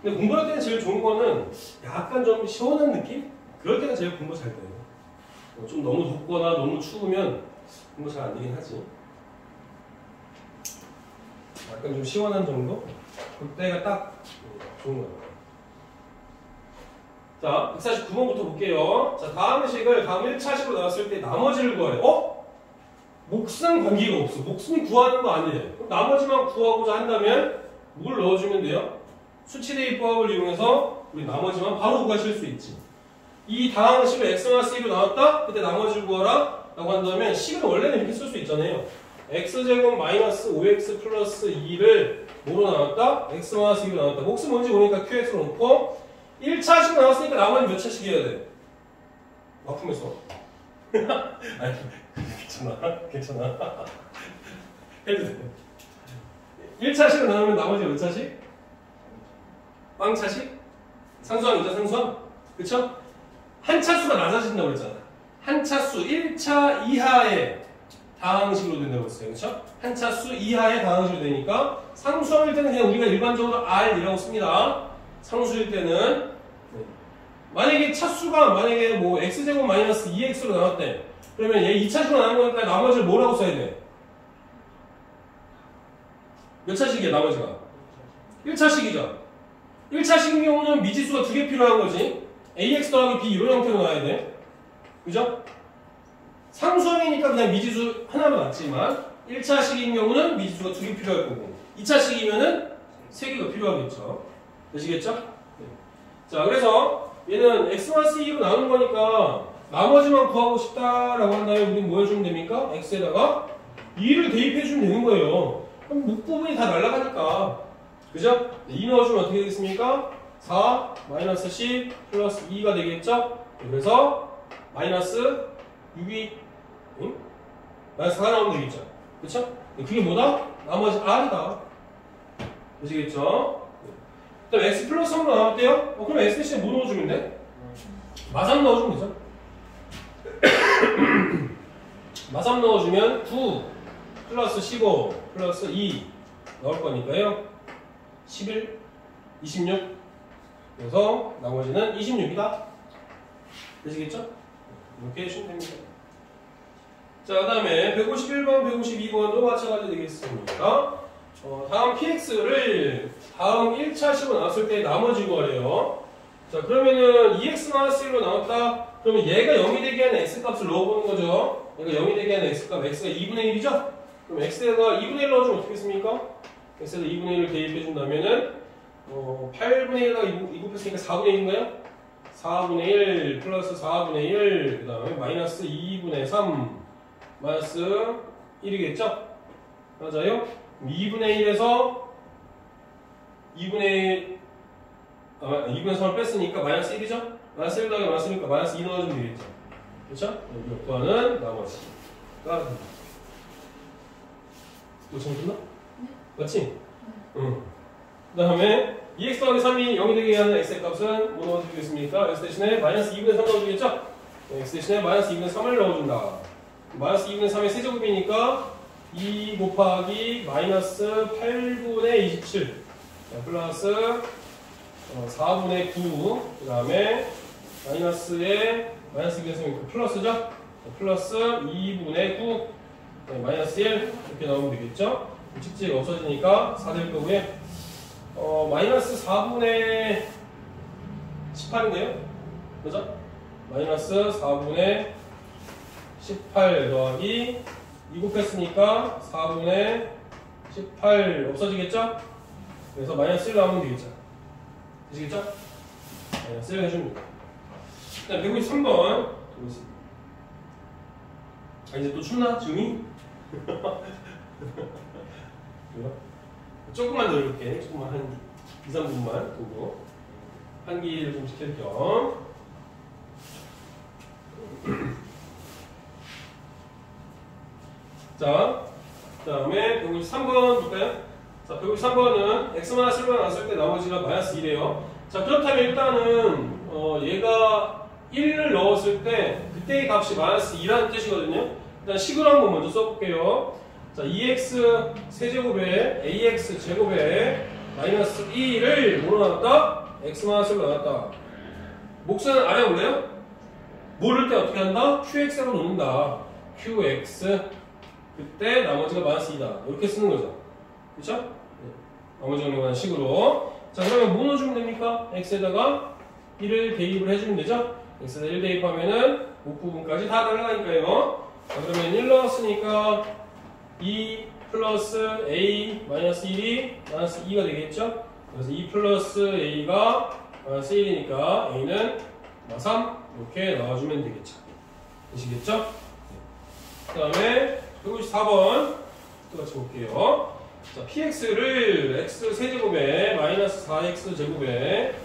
근데 공부할 때는 제일 좋은 거는 약간 좀 시원한 느낌? 그럴 때가 제일 공부 잘 돼요. 좀 너무 덥거나 너무 추우면 공부 잘 안 되긴 하지. 약간 좀 시원한 정도? 그때가 딱 좋은 거예요. 자, 149번부터 볼게요. 자, 다음 식을 다음 1차식으로 나왔을 때 나머지를 구하래. 목숨 관계가 없어. 목숨이 구하는 거 아니에요. 그럼 나머지만 구하고자 한다면 뭘 넣어주면 돼요? 수치대입법을 이용해서 우리 나머지만 바로 구하실 수 있지. 이 다음 식을 x-1로 나왔다? 그때 나머지를 구하라? 라고 한다면 식은 원래는 이렇게 쓸 수 있잖아요. x제곱 마이너스 5x 플러스 2를 뭐로 나왔다? x-2로 나왔다. 몫은 뭔지 모르니까 qx로 놓고 1차식 나왔으니까 나머지 몇 차식 해야 돼? 아프면서. 아니, 괜찮아. 해도 돼. 1차식으로 나오면 나머지 몇 차식? 빵차식? 상수항이죠, 상수항? 그쵸? 한 차수가 낮아진다고 그랬잖아. 한 차수 1차 이하의 다항식으로 된다고 했어요. 그쵸? 한 차수 이하의 다항식으로 되니까 상수항일 때는 그냥 우리가 일반적으로 R이라고 씁니다. 상수일 때는 만약에 차수가 만약에 뭐 x제곱 마이너스 2x로 나왔대. 그러면 얘 2차식으로 나온 거니까 나머지를 뭐라고 써야 돼? 몇 차식이야 나머지가? 1차식이죠. 1차식인 경우는 미지수가 2개 필요한 거지. ax 더하기 b 이런 형태로 나와야 돼. 그죠? 상수항이니까 그냥 미지수 하나로 놨지만 1차식인 경우는 미지수가 2개 필요할 거고 2차식이면은 3개가 필요하겠죠. 되시겠죠? 네. 자, 그래서 얘는 x-2로 나오는 거니까 나머지만 구하고 싶다라고 한다면 우리는 뭐 해주면 됩니까? x에다가 2를 대입해주면 되는 거예요. 그럼 목 부분이 다 날아가니까. 그죠? 2 넣어주면 어떻게 되겠습니까? 4 마이너스 10 플러스 2가 되겠죠? 그래서 마이너스 6이 마이너스 4가 나오면 되겠죠? 그쵸? 그게 뭐다? 나머지 r이다. 되시겠죠? 그 다음 x 플러스 3로 나왔대요? 그럼 x 대신에 뭐 넣어주면 돼? 마삼 넣어주면 되죠? 마삼 넣어주면 9 플러스 15 플러스 2 나올 거니까요. 11, 26 그래서 나머지는 26이다. 되시겠죠? 이렇게 해주시면 됩니다. 자, 그 다음에 151번, 152번도 마찬가지 되겠습니다. 다음 px를 다음 1차식으로 나왔을 때 나머지 구하래요. 자, 그러면은 2x-1로 나왔다. 그러면 얘가 0이 되게 하는 x값을 넣어보는 거죠. 얘가 0이 되게 하는 x값, x가 2분의 1이죠? 그럼 x에다가 2분의 1 넣어주면 어떻게 겠습니까? x에다 2분의 1을 대입해준다면은 8분의 1에다가 2 곱했으니까 4분의 1인가요? 4분의 1 플러스 4분의 1 그 다음에 마이너스 2분의 3 마이너스 1이겠죠? 맞아요? 2분의 1에서 2분의 3을 뺐으니까 마이너스 1이죠? 마이너스 1 더하기 마이너스 1이니까 마이너스 2 넣어주면 되겠죠? 그렇죠? 여기 구하는 나머지가 또 정했나? 네. 맞지? 응. 그 다음에 2x 더하기 3이 0이 되게 하는 x의 값은 뭐 넣어주겠습니까? x 대신에 마이너스 2분의 3 넣어주겠죠? x 대신에 마이너스 2분의 3을 넣어준다. 마이너스 2분의 3의 세제곱이니까 2 곱하기 마이너스 8분의 27 플러스 4분의 9 그 다음에 마이너스에 마이너스 2분의 3이니까 플러스죠? 플러스 2분의 9 마이너스 1 이렇게 나오면 되겠죠? 직지가 없어지니까 4 될 거고요. 마이너스 4분의 18인데요? 그죠? 마이너스 4분의 18 더하기 2 곱했으니까 4분의 18 없어지겠죠? 그래서 마이너스 1 나오면 되겠죠? 되시겠죠? 마이너스 1 해줍니다. 자, 153번. 이제 또 춥나? 지금이? 조금만 더 이렇게, 조금만 한 2, 3분만 두고 한기를 좀 지킬 겸. 자, 그 다음에 153번 볼까요? 자, 153번은 x-1번 나왔을 때 나머지가 마이너스 2래요. 자, 그렇다면 일단은 얘가 1을 넣었을 때 그때의 값이 마이너스 2라는 뜻이거든요. 일단 식으로 한번 먼저 써볼게요. 자, 2x 세제곱에 ax 제곱에 마이너스 2를 뭐로 나눴다? x-1로 나눴다. 몫은 아래 올래요? 모를 때 어떻게 한다? qx로 놓는다. qx. 그때 나머지가 마이너스 2다. 이렇게 쓰는 거죠. 그쵸? 네. 나머지 정리하는 식으로. 자, 그러면 뭐 넣어주면 됩니까? x에다가 1을 대입을 해주면 되죠? x에다 1 대입하면은 목 부분까지 다 날아가니까요. 자, 그러면 1 넣었으니까 2 플러스 a 마이너스 1이 마이너스 2가 되겠죠? 그래서 2 플러스 a가 마이너스 1이니까 a는 3 이렇게 나와주면 되겠죠. 되시겠죠? 그 다음에 154번 똑같이 볼게요. 자, px를 x 세제곱에 마이너스 4x 제곱에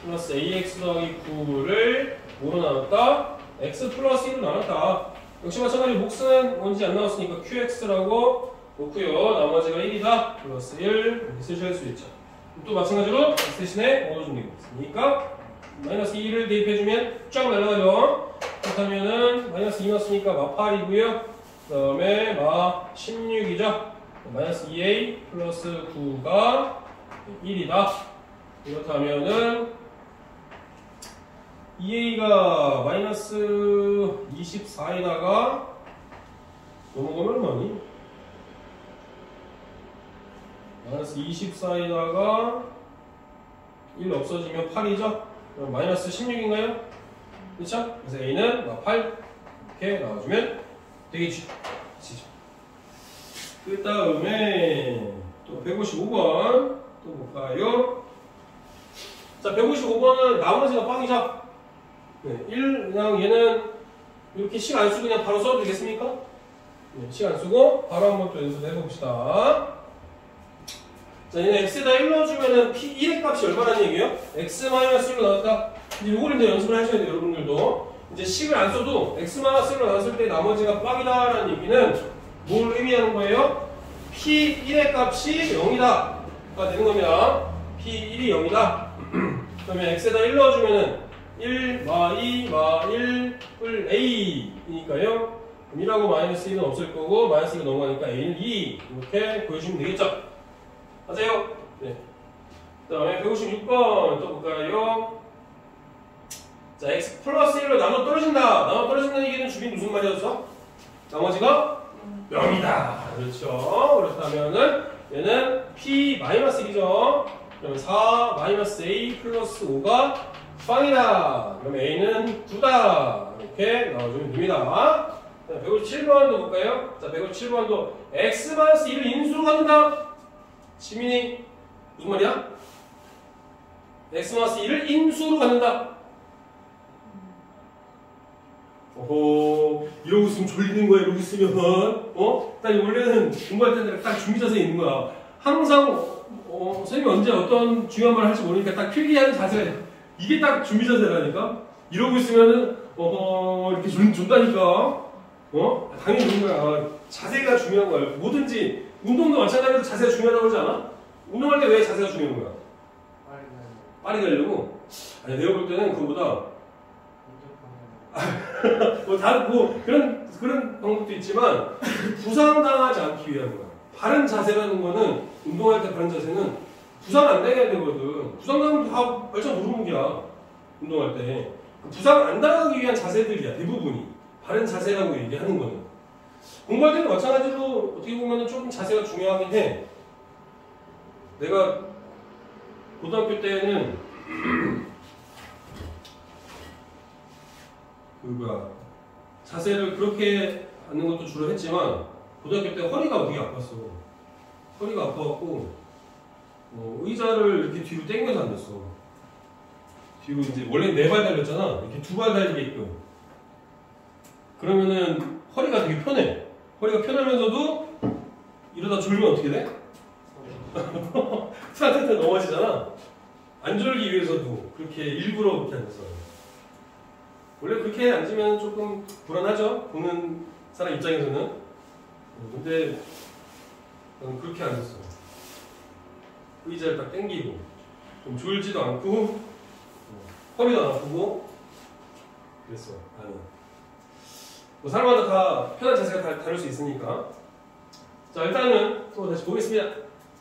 플러스 ax 더하기 9를 뭐로 나눴다? x 플러스 1로 나눴다. 역시 마찬가지로 몫은 뭔지 안 나왔으니까 qx라고 놓고요. 나머지가 1이다. 플러스 1 이렇게 쓰실 수 있죠. 또 마찬가지로 x 대신에 넣어주면 되겠습니까? 마이너스 2를 대입해주면 쫙 날아가죠. 그렇다면은 마이너스 2 넣었으니까 마 8이고요. 그 다음에 마 16이죠. 마이너스 2a 플러스 9가 1이다. 이렇다면은 2a가 마이너스 24에다가 넘어가면 얼마니? 마이너스 24에다가 1 없어지면 8이죠? 그럼 마이너스 16인가요? 그렇죠? 그래서 a는 8 이렇게 나와주면 되겠죠. 그 다음에 또 155번 또 볼까요? 자, 155번은 나머지가 빵이죠? 네, 1 그냥 얘는 이렇게 식 안 쓰고 그냥 바로 써도 되겠습니까? 네, 식 안 쓰고 바로 한번 또 연습해 봅시다. 자, 얘는 x에다 1 넣어주면은 p 1의 값이 얼마라는 얘기예요? x-1로 나왔다. 이제 요거를 이제 연습을 하셔야 돼요, 여러분들도. 이제 식을 안 써도 x-1로 나왔을 때 나머지가 빵이다라는 얘기는 뭘 의미하는 거예요? p1의 값이 0이다 가 되는 겁니다. p1이 0이다. 그러면 x에다 1 넣어주면은 1, 마 2, 마 1, 뿔 a이니까요. 그럼 1하고 마이너스 1은 없을 거고 마이너스 1이 넘어가니까 a는 2 이렇게 보여주면 되겠죠. 맞아요? 네. 그 다음에 156번 또 볼까요? 자, x 플러스 1로 나눠 떨어진다. 나눠 떨어진다는 얘기는 주빈 무슨 말이었어? 나머지가 0이다. 그렇죠. 그렇다면은 얘는 p-1이죠. 그러면 4 마이너스 a 플러스 5가 빵이다. 그럼 a는 9다. 이렇게 나와주면 됩니다. 157번도 볼까요? 자, 157번도 x-1을 인수로 갖는다. 시민이 무슨 말이야? x-1을 인수로 갖는다. 오호, 이러고 있으면 졸리는 거야, 이러고 있으면. 딱 원래는 공부할 때는 딱 준비 자세에 있는 거야. 항상, 선생님이 언제 어떤 중요한 말을 할지 모르니까 딱 필기하는 자세가, 이게 딱 준비 자세라니까? 이러고 있으면은, 이렇게 존다니까? 당연히 그런 거야. 자세가 중요한 거야. 뭐든지, 운동도 마찬가지로 자세가 중요하다고 그러지 않아? 운동할 때 왜 자세가 중요한 거야? 빨리 가려고? 아니, 내가 볼 때는 그거보다, 그런 방법도 있지만 부상당하지 않기 위한 거야. 바른 자세라는 거는 운동할 때 바른 자세는 부상 안 당해야 되거든. 부상 당하면 다 발전 도루묵이야. 운동할 때 부상 안 당하기 위한 자세들이야 대부분이. 바른 자세라고 얘기하는 거는. 공부할 때도 마찬가지로 어떻게 보면 조금 자세가 중요하긴 해. 내가 고등학교 때는 자세를 그렇게 하는 것도 주로 했지만 고등학교 때 허리가 되게 아팠어. 허리가 아파갖고 의자를 이렇게 뒤로 당겨서 앉았어. 뒤로 이제 원래 4발 달렸잖아. 이렇게 2발 달리게끔. 그러면은 허리가 되게 편해. 허리가 편하면서도 이러다 졸면 어떻게 돼? 스타트한테 넘어지잖아. 안 졸기 위해서도 그렇게 일부러 그렇게 앉았어. 원래 그렇게 앉으면 조금 불안하죠? 보는 사람 입장에서는. 근데 나는 그렇게 앉았어. 의자를 딱 당기고 좀 졸지도 않고 허리도 안 아프고 그랬어. 나는 뭐 사람마다 다 편한 자세가 다 다를 수 있으니까. 자, 일단은 또 다시 보겠습니다.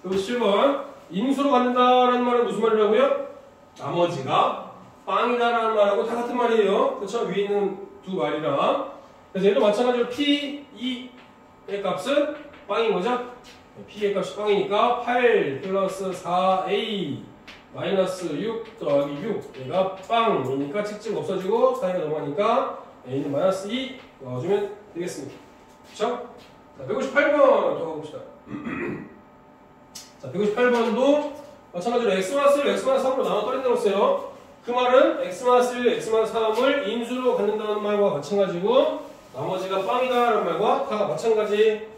157번 인수로 갖는다라는 말은 무슨 말이라고요? 나머지가 빵이다라는 말하고 다 같은 말이에요. 그렇죠? 위에 있는 두 말이랑. 그래서 얘도 마찬가지로 P, 2의 값은 빵인 거죠? P의 값이 빵이니까 8 플러스 4A 마이너스 6 더하기 6 얘가 빵이니까 책찍 없어지고 4가 넘어가니까 A는 마이너스 2 넣어주면 되겠습니다. 그쵸? 자, 158번 더 가봅시다. 자, 158번도 마찬가지로 x-1을 x-3으로 나눠 떨어진다고 했어요. 그 말은 x-1, x-3을 인수로 갖는다는 말과 마찬가지고 나머지가 빵이다라는 말과 다 마찬가지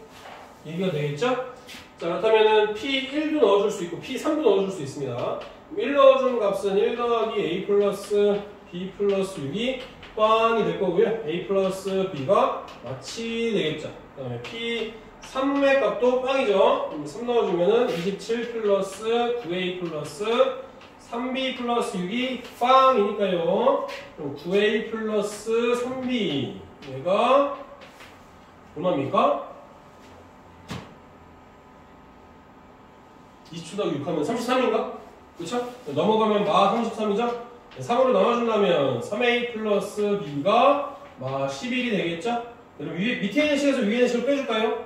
얘기가 되겠죠? 자, 그렇다면은 P1도 넣어줄 수 있고 P3도 넣어줄 수 있습니다. 1 넣어준 값은 1 더하기 A 플러스 B 플러스 6이 빵이 될 거고요. A 플러스 B가 마치 되겠죠. 그 다음에 P3의 값도 빵이죠. 3 넣어주면은 27 플러스 9A 플러스 3B 플러스 6이 빵이니까요. 그럼 9A 플러스 3B 얘가 얼마입니까? 20초 더하기 6 하면 33인가? 그쵸? 넘어가면 마 33이죠? 3으로 나눠준다면 3A 플러스 B가 마 11이 되겠죠? 그럼 밑에 있는 식에서 위에 있는 식을 빼줄까요?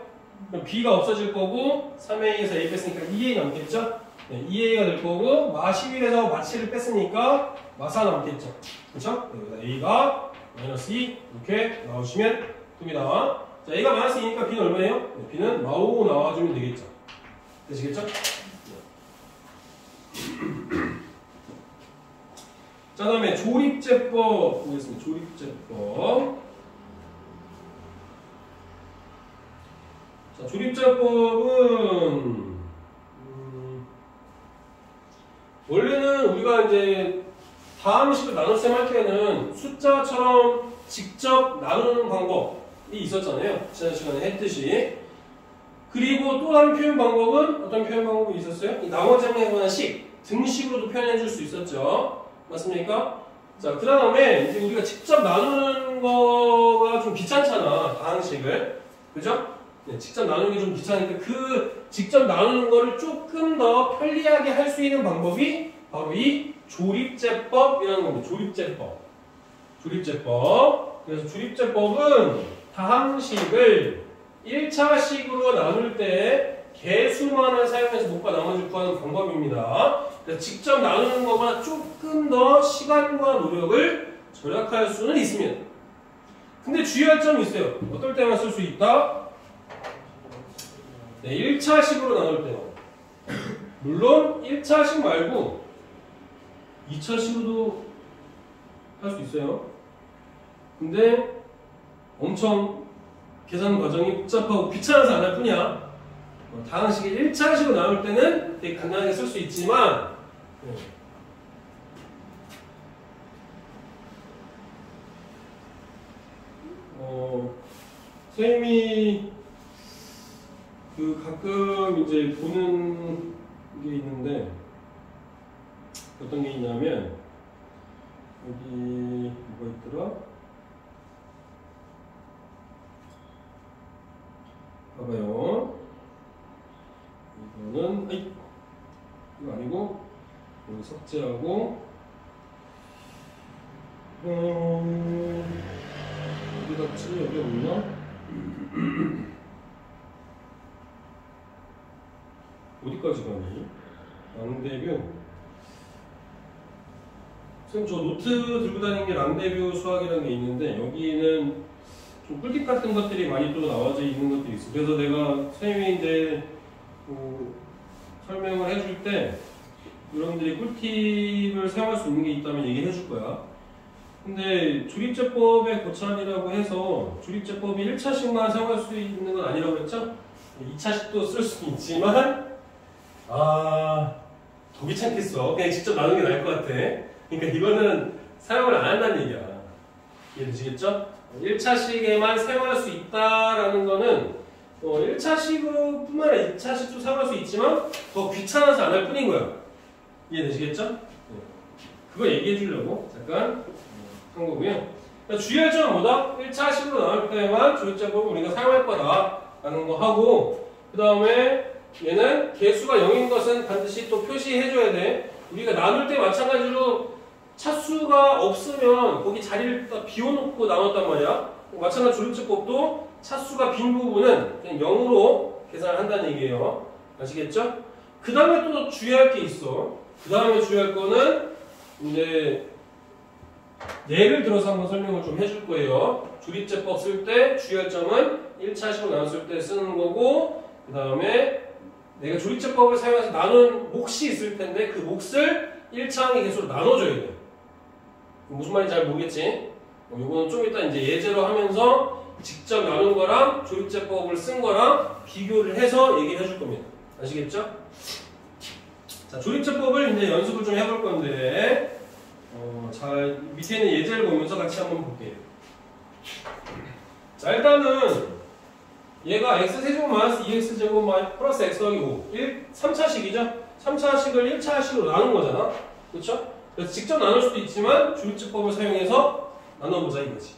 그럼 B가 없어질 거고 3A에서 A 뺐으니까 2A 남겠죠? 네, 2A가 될 거고 마 11에서 마 7을 뺐으니까 마 4 남겠죠? 그쵸? 여기다 A가 마이너스 2 이렇게 나오시면 됩니다. 자, A가 마이너스 2니까 B는 얼마예요? 네, B는 마 5 나와주면 되겠죠? 되시겠죠? 자, 다음에 조립제법 보겠습니다. 조립제법. 자, 조립제법은 원래는 우리가 이제 다항식을 나눗셈 할 때는 숫자처럼 직접 나누는 방법이 있었잖아요. 지난 시간에 했듯이. 그리고 또 다른 표현 방법은 어떤 표현 방법이 있었어요? 이 나머지에 관한 식, 등식으로도 표현해 줄 수 있었죠. 맞습니까? 자, 그 다음에 이제 우리가 직접 나누는 거가 좀 귀찮잖아. 다항식을. 그죠? 네, 직접 나누는 게 좀 귀찮으니까 그 직접 나누는 거를 조금 더 편리하게 할 수 있는 방법이 바로 이 조립제법이라는 겁니다. 조립제법. 조립제법. 그래서 조립제법은 다항식을 1차식으로 나눌 때 개수만을 사용해서 못과 나머지를 구하는 방법입니다. 그래서 직접 나누는 것보다 조금 더 시간과 노력을 절약할 수는 있습니다. 근데 주의할 점이 있어요. 어떨 때만 쓸 수 있다? 네, 1차식으로 나눌 때요. 물론 1차식 말고 2차식으로도 할 수 있어요. 근데 엄청 계산 과정이 복잡하고 귀찮아서 안 할 뿐이야. 다항식을 1차식으로 나눌 때는 되게 간단하게 쓸 수 있지만 선생님이 가끔 이제 보는 게 있는데 어떤 게 있냐면 여기 뭐가 있더라? 봐봐요. 이거는 이거 아니고 여기 삭제하고 어디 갔지? 여기 없나? 어디까지 가니? 랑데뷰. 선생님 저 노트 들고 다니는 게 랑데뷰 수학이라는 게 있는데 여기는 좀 꿀팁 같은 것들이 많이 또 나와져 있는 것들이 있어. 그래서 내가 선생님이 이제 설명을 해줄 때 여러분들이 꿀팁을 사용할 수 있는 게 있다면 얘기해 줄 거야. 근데 조립제법의 고찰이라고 해서 조립제법이 1차식만 사용할 수 있는 건 아니라고 했죠? 2차식도 쓸 수 있지만 더 귀찮겠어. 그냥 직접 나누는 게 나을 것 같아. 그러니까 이거는 사용을 안 한다는 얘기야. 이해되시겠죠? 1차식에만 사용할 수 있다라는 거는 1차식으로 뿐만 아니라 2차식도 사용할 수 있지만 더 귀찮아서 안 할 뿐인 거야. 이해되시겠죠? 그거 얘기해 주려고 잠깐 한 거고요. 그러니까 주의할 점은 뭐다? 1차식으로 나올 때만 조립제법을 우리가 사용할 거다라는 거 하고 그 다음에 얘는 개수가 0인 것은 반드시 또 표시해줘야 돼. 우리가 나눌 때 마찬가지로 차수가 없으면 거기 자리를 딱 비워놓고 나눴단 말이야. 마찬가지 조립제법도 차수가 빈 부분은 그냥 0으로 계산을 한다는 얘기예요. 아시겠죠? 그 다음에 또 주의할 게 있어. 그 다음에 주의할 거는 이제 예를 들어서 한번 설명을 좀 해줄 거예요. 조립제법 쓸 때 주의할 점은 1차식으로 나눴을 때 쓰는 거고, 그 다음에 내가 조립제법을 사용해서 나눈 몫이 있을 텐데 그 몫을 1차항의 개수로 나눠줘야 돼. 무슨 말인지 잘 모르겠지? 이거는 좀 이따 이제 예제로 하면서 직접 나눈 거랑 조립제법을 쓴 거랑 비교를 해서 얘기를 해줄 겁니다. 아시겠죠? 자, 조립제법을 이제 연습을 좀 해볼 건데, 잘 밑에 있는 예제를 보면서 같이 한번 볼게요. 자, 일단은 얘가 x세제곱 마이너스 2x제곱 플러스 x 더하기 5 3차식이죠? 3차식을 1차식으로 나눈 거잖아. 그렇죠? 그래서 직접 나눌 수도 있지만 조립제법을 사용해서 나눠보자 이거지.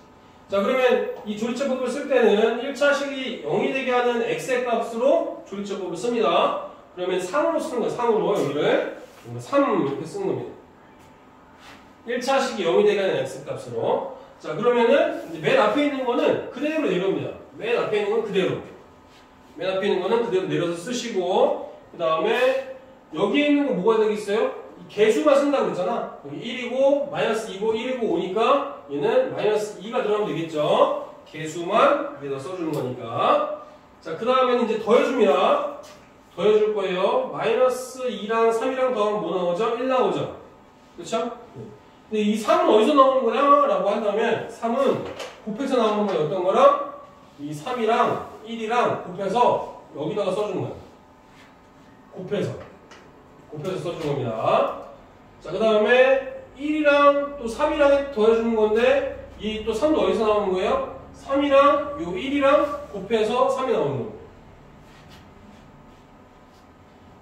자, 그러면 이 조립제법을 쓸 때는 1차식이 0이 되게 하는 x의 값으로 조립제법을 씁니다. 그러면 3으로 쓰는 거예요. 3으로 여기를 3 이렇게 쓰는 겁니다. 1차식이 0이 되게 하는 x 값으로. 자, 그러면은 이제 맨 앞에 있는 거는 그대로 내려옵니다. 맨 앞에 있는 건 그대로. 맨 앞에 있는 거는 그대로 내려서 쓰시고, 그 다음에 여기에 있는 거 뭐가 되겠어요? 이 개수만 쓴다고 그랬잖아. 여기 1이고 마이너스 2고 1이고 5니까 얘는 마이너스 2가 들어가면 되겠죠. 개수만 위에다 써주는 거니까. 자, 그 다음에는 이제 더해줍니다. 더해줄 거예요. 마이너스 2랑 3이랑 더하면 뭐 나오죠? 1 나오죠. 그렇죠? 근데 이 3은 어디서 나오는 거냐? 라고 한다면 3은 곱해서 나오는 거예요. 어떤 거랑? 이 3이랑 1이랑 곱해서 여기다가 써주는 거예요. 곱해서 써주는 겁니다. 자, 그 다음에 1이랑 또 3이랑 더해주는 건데 이 또 3도 어디서 나오는 거예요? 3이랑 요 1이랑 곱해서 3이 나오는 거예요.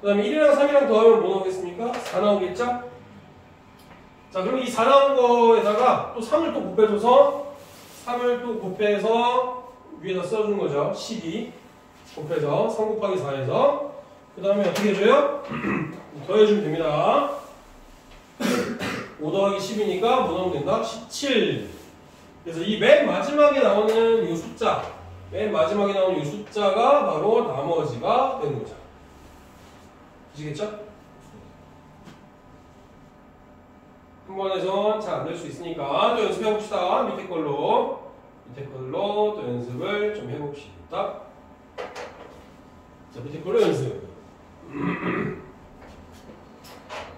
그 다음에 1이랑 3이랑 더하면 뭐 나오겠습니까? 4 나오겠죠? 자, 그럼 이 4 나온 거에다가 또 3을 또 곱해줘서 3을 또 곱해서 위에다 써주는 거죠. 12 곱해서 3 곱하기 4에서 그 다음에 어떻게 해줘요? 더해주면 됩니다. 5 더하기 10이니까 뭐 나오면 된다? 17. 그래서 이 맨 마지막에 나오는 이 숫자, 맨 마지막에 나오는 이 숫자가 바로 나머지가 되는 거죠. 아시겠죠? 한 번에선 잘 안 될 수 있으니까 또 연습해 봅시다. 밑에 걸로 또 연습을 좀 해봅시다. 자, 밑에 걸로 연습.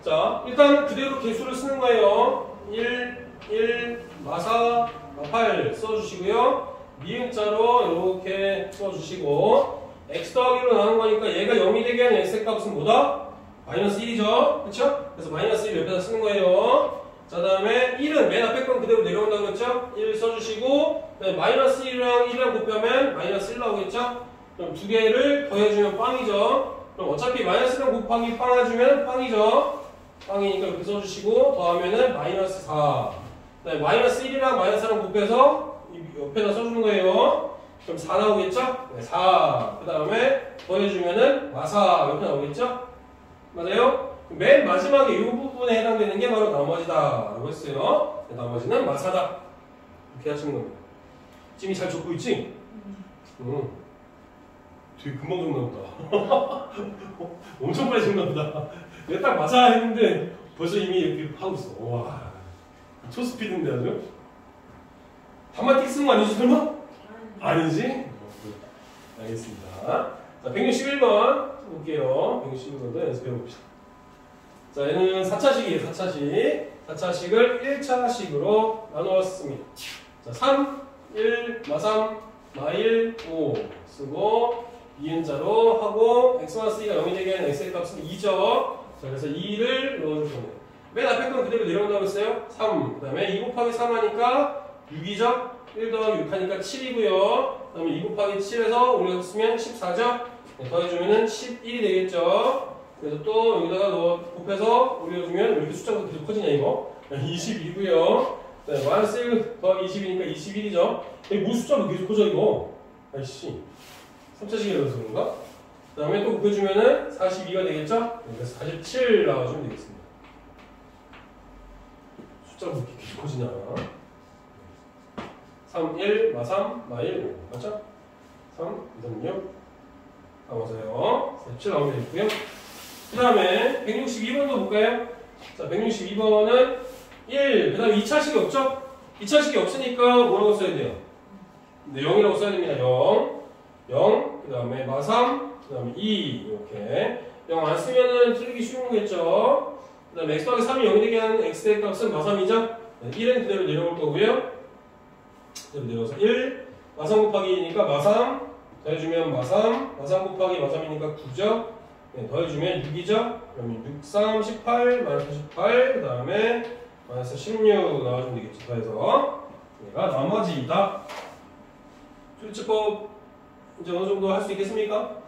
자, 일단 그대로 개수를 쓰는 거예요. 1, 마사, 8 써주시고요. 미음자로 이렇게 써주시고, x 더하기로 나눈 거니까 얘가 0이 되게 하는 x의 값은 뭐다? 마이너스 1이죠? 그쵸? 그래서 마이너스 1 옆에다 쓰는 거예요. 자, 다음에 1은 맨 앞에 건 그대로 내려온다고 그랬죠? 1 써주시고, 마이너스 1이랑 곱하면 마이너스 1 나오겠죠? 그럼 두 개를 더해주면 빵이죠? 그럼 어차피 마이너스 1랑 곱하기 빵 해주면 빵이죠? 빵이니까 이렇게 써주시고, 더하면은 마이너스 4. 마이너스 1이랑 마이너스 4랑 곱해서 옆에다 써주는 거예요. 그럼 4 나오겠죠? 네, 4. 그 다음에 더해주면은 마사 옆에 나오겠죠? 맞아요? 맨 마지막에 이 부분에 해당되는 게 바로 나머지다 라고 했어요. 네, 나머지는 마사다. 이렇게 하시는 겁니다. 찜이 잘 적고 있지? 되게 금방 적나보다. 엄청 빨리 적나보다. 내가 딱 마사 했는데 벌써 이미 이렇게 하고 있어. 와, 초스피드인데 아주. 답만 띡 쓰는 거 아니지 설마? 아니지? 알겠습니다. 자, 161번 볼게요. 161번도 연습해 봅시다. 자, 얘는 4차식이에요. 4차식. 4차식을 1차식으로 나누었습니다. 자, 3, 1, 마3, 마1, 5 쓰고 2n자로 하고 x-2가 0이 되게 하는 x의 값은 2죠. 자, 그래서 2를 넣어줄 겁니다. 맨 앞에 건 그대로 내려온다고 했어요. 3. 그 다음에 2 곱하기 3 하니까 6이죠. 1 더하기 6 하니까 7이고요. 그 다음에 2 곱하기 7에서 올려쓰면 14죠. 네, 더해주면은 11이 되겠죠. 그래서 또 여기다가 곱해서 올려주면 왜 이렇게 숫자가 계속 커지냐 이거? 22고요. 네, 마이너스 1 더하기 20이니까 21이죠. 이 뭐 숫자가 계속 커져 이거? 아이씨. 3차식이라서 그런가? 그 다음에 또 곱해주면은 42가 되겠죠? 그래서 47 나와주면 되겠습니다. 숫자가 왜 이렇게 커지냐? 3, 1, 마 3, 마 1, 맞죠? 3, 2, 3, 6 나와서요. 47 나오면 되겠고요. 그 다음에 162번도 볼까요? 자, 162번은 1, 그 다음에 2차식이 없죠? 2차식이 없으니까 뭐라고 써야 돼요? 네, 0이라고 써야 됩니다. 0, 0, 그 다음에 마 3, 그 다음에 2, 이렇게. 0 안 쓰면은 틀리기 쉬운 거겠죠? 그 다음에 x 더하기 3이 0이 되게 하는 x의 값은 마 3이죠? 1은 그대로 내려올 거고요. 그대로 내려서 1, 마 3 곱하기 2니까 마 3, 더해주면 마 3, 마 3 곱하기 마 3이니까 9죠? 네, 더해주면 6이죠? 그러면 6, 3, 18, 마이너스 18, 그 다음에 마이너스 16 나와주면 되겠죠? 더해서 얘가 나머지이다. 조리법 이제 어느 정도 할 수 있겠습니까?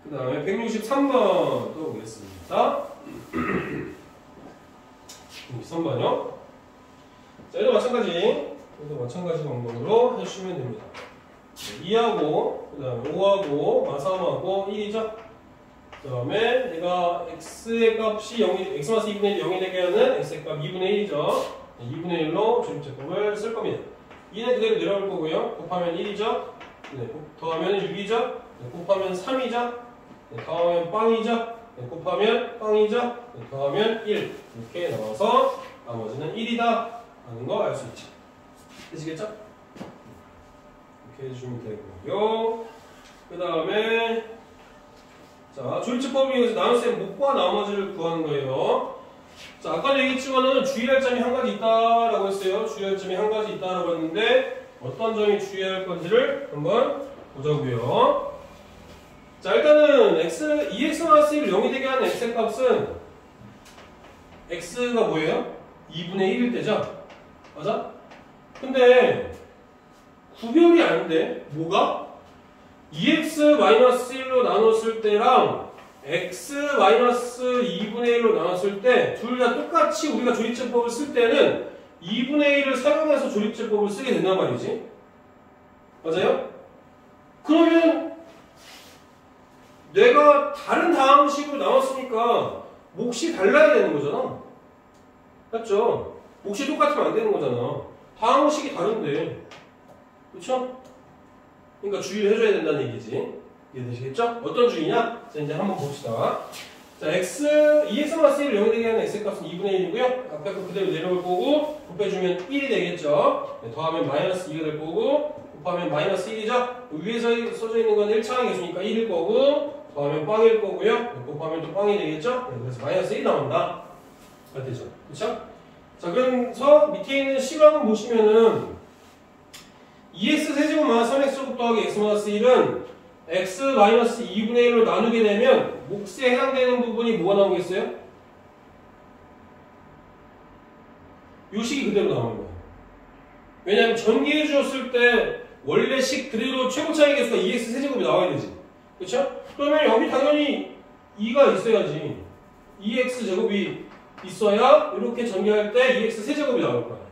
그 다음에 163번 또 보겠습니다. 163번요. 자, 얘도 마찬가지 방법으로 해주시면 됩니다. 2하고, 그 다음에 5하고, 마 3하고, 1이죠? 그 다음에 얘가 x의 값이 0이, x-2분의 1이 0이 되게 하는 x의 값 2분의 1이죠? 2분의 1로 조립제법을 쓸 겁니다. 2는 그대로 내려올 거고요. 곱하면 1이죠? 네, 더하면 6이죠? 네, 곱하면 3이죠? 네, 더하면 빵이죠? 네, 곱하면 빵이죠? 네, 더하면 1. 이렇게 나와서 나머지는 1이다 하는 거 알 수 있죠. 되시겠죠? 이렇게 해주시면 되고요. 그 다음에 자, 조립제법을 이용해서 나눗셈 목과 나머지를 구하는 거예요. 자, 아까도 얘기했지만은 주의할 점이 한 가지 있다라고 했어요. 주의할 점이 한 가지 있다라고 했는데 어떤 점이 주의할 건지를 한번 보자고요. 자, 일단은 x 2x-1을 0이 되게 하는 x의 값은 x가 뭐예요? 2분의 1일 때죠? 맞아? 근데 구별이 안 돼. 뭐가? 2x-1로 나눴을 때랑 x-2분의 1로 나눴을 때 둘 다 똑같이 우리가 조립제법을 쓸 때는 2분의 1을 사용해서 조립제법을 쓰게 된단 말이지. 맞아요? 그러면 내가 다른 다항식으로 나눴으니까 몫이 달라야 되는 거잖아. 맞죠? 몫이 똑같으면 안 되는 거잖아. 다항식이 다른데. 그쵸? 그러니까 주의를 해줘야 된다는 얘기지. 이해되시겠죠? 어떤 주의냐? 자, 이제 한번 봅시다. 자, x, 2x-1을 0이 되게 하는 x의 값은 2분의 1이고요. 아까 그 그대로 내려올 거고, 곱해주면 1이 되겠죠? 네, 더하면 마이너스 2가 될 거고, 곱하면 마이너스 1이죠? 위에서 써져 있는 건 1차항이 있으니까 1일 거고, 더하면 빵일 거고요. 네, 곱하면 또 빵이 되겠죠? 네, 그래서 마이너스 1이 나온다. 가 되죠. 그쵸? 자, 그래서 밑에 있는 실황을 보시면은 2x 세제곱 마이너스 3x 더하기 x 마이너스 1은 x-2분의 1로 나누게 되면 몫에 해당되는 부분이 뭐가 나오겠어요? 요 식이 그대로 나오는 거예요. 왜냐하면 전개해 주었을 때 원래 식 그대로 최고 차이 개수가 2x 세제곱이 나와야 되지. 그렇죠? 그러면 여기 당연히 2가 있어야지. 2x 제곱이 있어야 이렇게 전개할 때 2x 세제곱이 나올 거예요.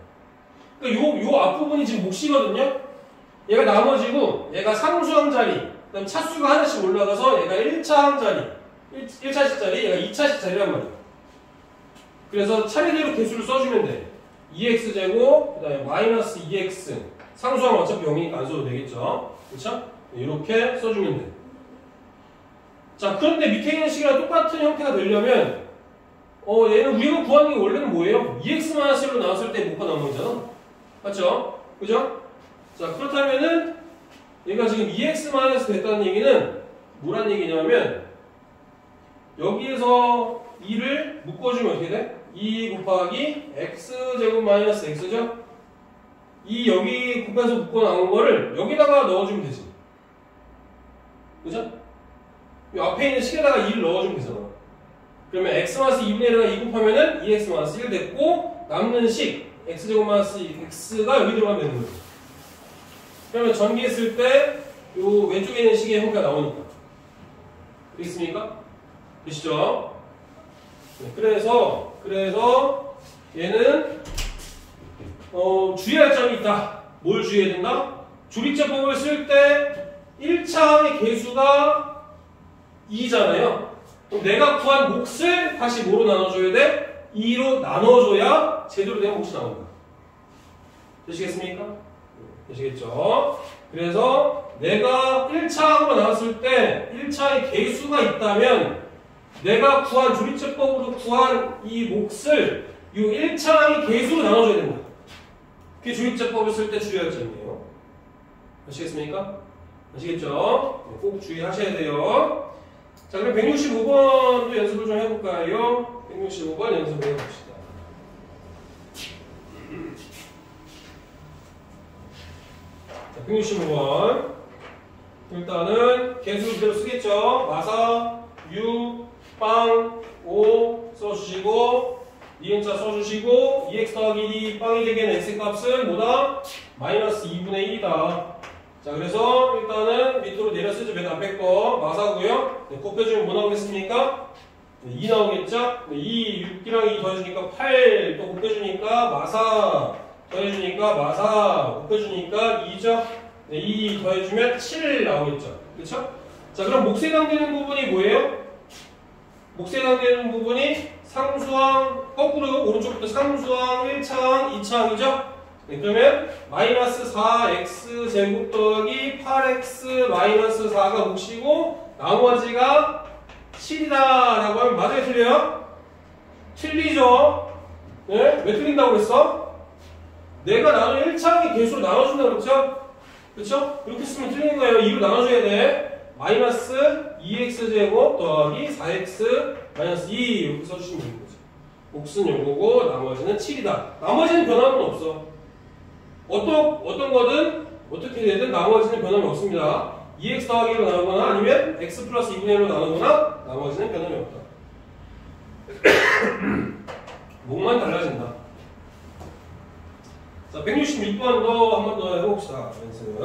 그러니까 요 앞부분이 지금 몫이거든요. 얘가 나머지고 얘가 상수항 자리, 그다음 차수가 하나씩 올라가서 얘가 1차항 자리, 1차식 자리, 얘가 2차식 자리란 말이에요. 그래서 차례대로 개수를 써주면 돼. 2x제곱, 그 다음에 마이너스 2x. 상수항은 어차피 0이니까 안 써도 되겠죠? 그쵸? 이렇게 써주면 돼. 자, 그런데 밑에 있는 식이랑 똑같은 형태가 되려면 얘는 우리가 구하는 게 원래는 뭐예요? 2x-1로 나왔을 때 목가 나온 거잖아. 맞죠? 그죠? 자, 그렇다면은 얘가 지금 2x- 됐다는 얘기는 뭐란 얘기냐면 여기에서 2를 묶어주면 어떻게 돼? 2 곱하기 x제곱 마이너스 x죠? 이 여기 곱해서 묶어 나온 거를 여기다가 넣어주면 되지. 그죠? 이 앞에 있는 식에다가 2를 넣어주면 되잖아. 그러면 x-2분의 1에다가 2 곱하면은 2x-1 됐고 남는 식 x제곱 마이너스 x가 여기 들어가면 되는 거지. 그러면 전개했을 때 요 왼쪽에 있는 식의 형태가 나오니까. 되겠습니까? 되시죠? 네, 그래서 얘는 주의할 점이 있다. 뭘 주의해야 된다? 조리제법을 쓸 때 1차의 개수가 2잖아요. 그럼 내가 구한 몫을 다시 뭐로 나눠줘야 돼? 2로 나눠줘야 제대로 된 몫이 나옵니다. 되시겠습니까? 되시겠죠? 그래서 내가 1차하고 나왔을 때 1차의 개수가 있다면 내가 구한 조리제법으로 구한 이 몫을 이 1차의 개수로 나눠줘야 된다. 그게 조리제법을 쓸 때 주의할 점이에요. 아시겠습니까? 아시겠죠? 네, 꼭 주의하셔야 돼요. 자, 그럼 165번도 연습을 좀 해볼까요? 165번 연습을 해봅시다. 자, 165번. 일단은 개수 그대로 쓰겠죠? 마사, 6, 빵, 5 써주시고, 니은자 써주시고, 2x 더하기 1이 빵이 되기에는 x값은 뭐다? 마이너스 2분의 1이다. 자, 그래서 일단은 밑으로 내려 쓰죠. 맨 앞에 거 마사고요. 네, 곱해주면 뭐 나오겠습니까? 네, 2 나오겠죠? 네, 2, 6이랑 2 더해주니까 8, 또 곱해주니까 마사, 더해주니까 마사, 곱해주니까 2죠? 네, 2 더해주면 7 나오겠죠? 그쵸? 자, 그럼 몫에 해당되는 부분이 뭐예요? 몫에 해당되는 부분이 상수항, 거꾸로 오른쪽부터 상수항 1차항, 2차항이죠? 네, 그러면 마이너스 4x 제곱 더하기 8x 마이너스 4가 몫이고 나머지가 7이다 라고 하면 맞아요? 틀려요? 틀리죠? 네? 왜 틀린다고 그랬어? 내가 나눈 1차항의 개수로 나눠준다고 그랬죠? 그쵸? 이렇게 쓰면 틀린 거예요. 2로 나눠줘야 돼. 마이너스 2x 제곱 더하기 4x 마이너스 2 이렇게 써주시면 되는 거죠. 몫은 요거고 나머지는 7이다. 나머지는 변함은 없어. 어떤 거든 어떻게 되든 나머지는 변함이 없습니다. 2x 더하기로 나누거나 아니면 x 플러스 2분의 1로 나누거나 나머지는 변함이 없다. 목만 달라진다. 자, 166번도 한 번 더 해봅시다. 연습.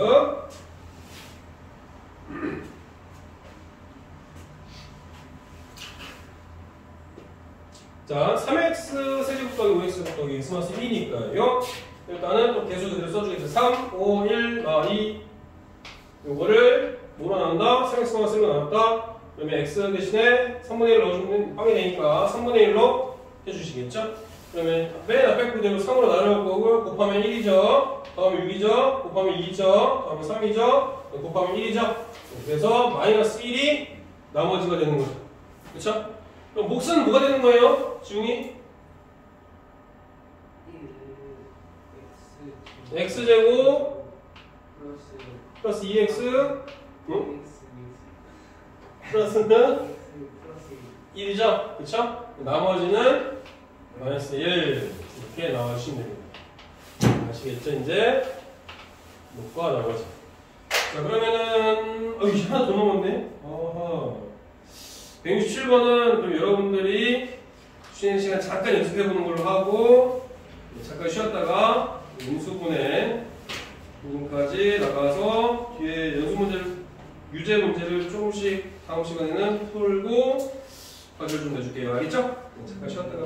자, 3x 세제곱 더하기 5x 곱하기 x 마이너스 1이니까요. 일단은 또 개수 그대로 써주겠어요. 3, 5, 1, 2 요거를 뭐로 나눈다? 3x 마이너스 1로 나눴다. 그러면 x 대신에 3분의 1 넣어주면 빵이 되니까 3분의 1로 해주시겠죠? 그러면 맨 앞에 그대로 3으로 나눌 거고 곱하면 1이죠. 다음에 6이죠. 곱하면 2죠. 다음에 3이죠. 곱하면 1이죠. 그래서 마이너스 1이 나머지가 되는 거죠. 그쵸? 그럼 몫은 뭐가 되는 거예요? 지웅이? x제곱 플러스 2x 응? 플러스는 1이죠? 그쵸? 나머지는 마이너스 1 이렇게 나와주시면 됩니다. 아시겠죠? 이제 몫과 나머지. 자, 그러면은 이제 하나 더 넘었네. 167번은 그럼 여러분들이 쉬는 시간 잠깐 연습해보는 걸로 하고 잠깐 쉬었다가 인수분해 부분까지 나가서 뒤에 연수 문제를 유제 문제를 조금씩 다음 시간에는 풀고 과제를 좀 내줄게요. 알겠죠? 잠깐 쉬었다가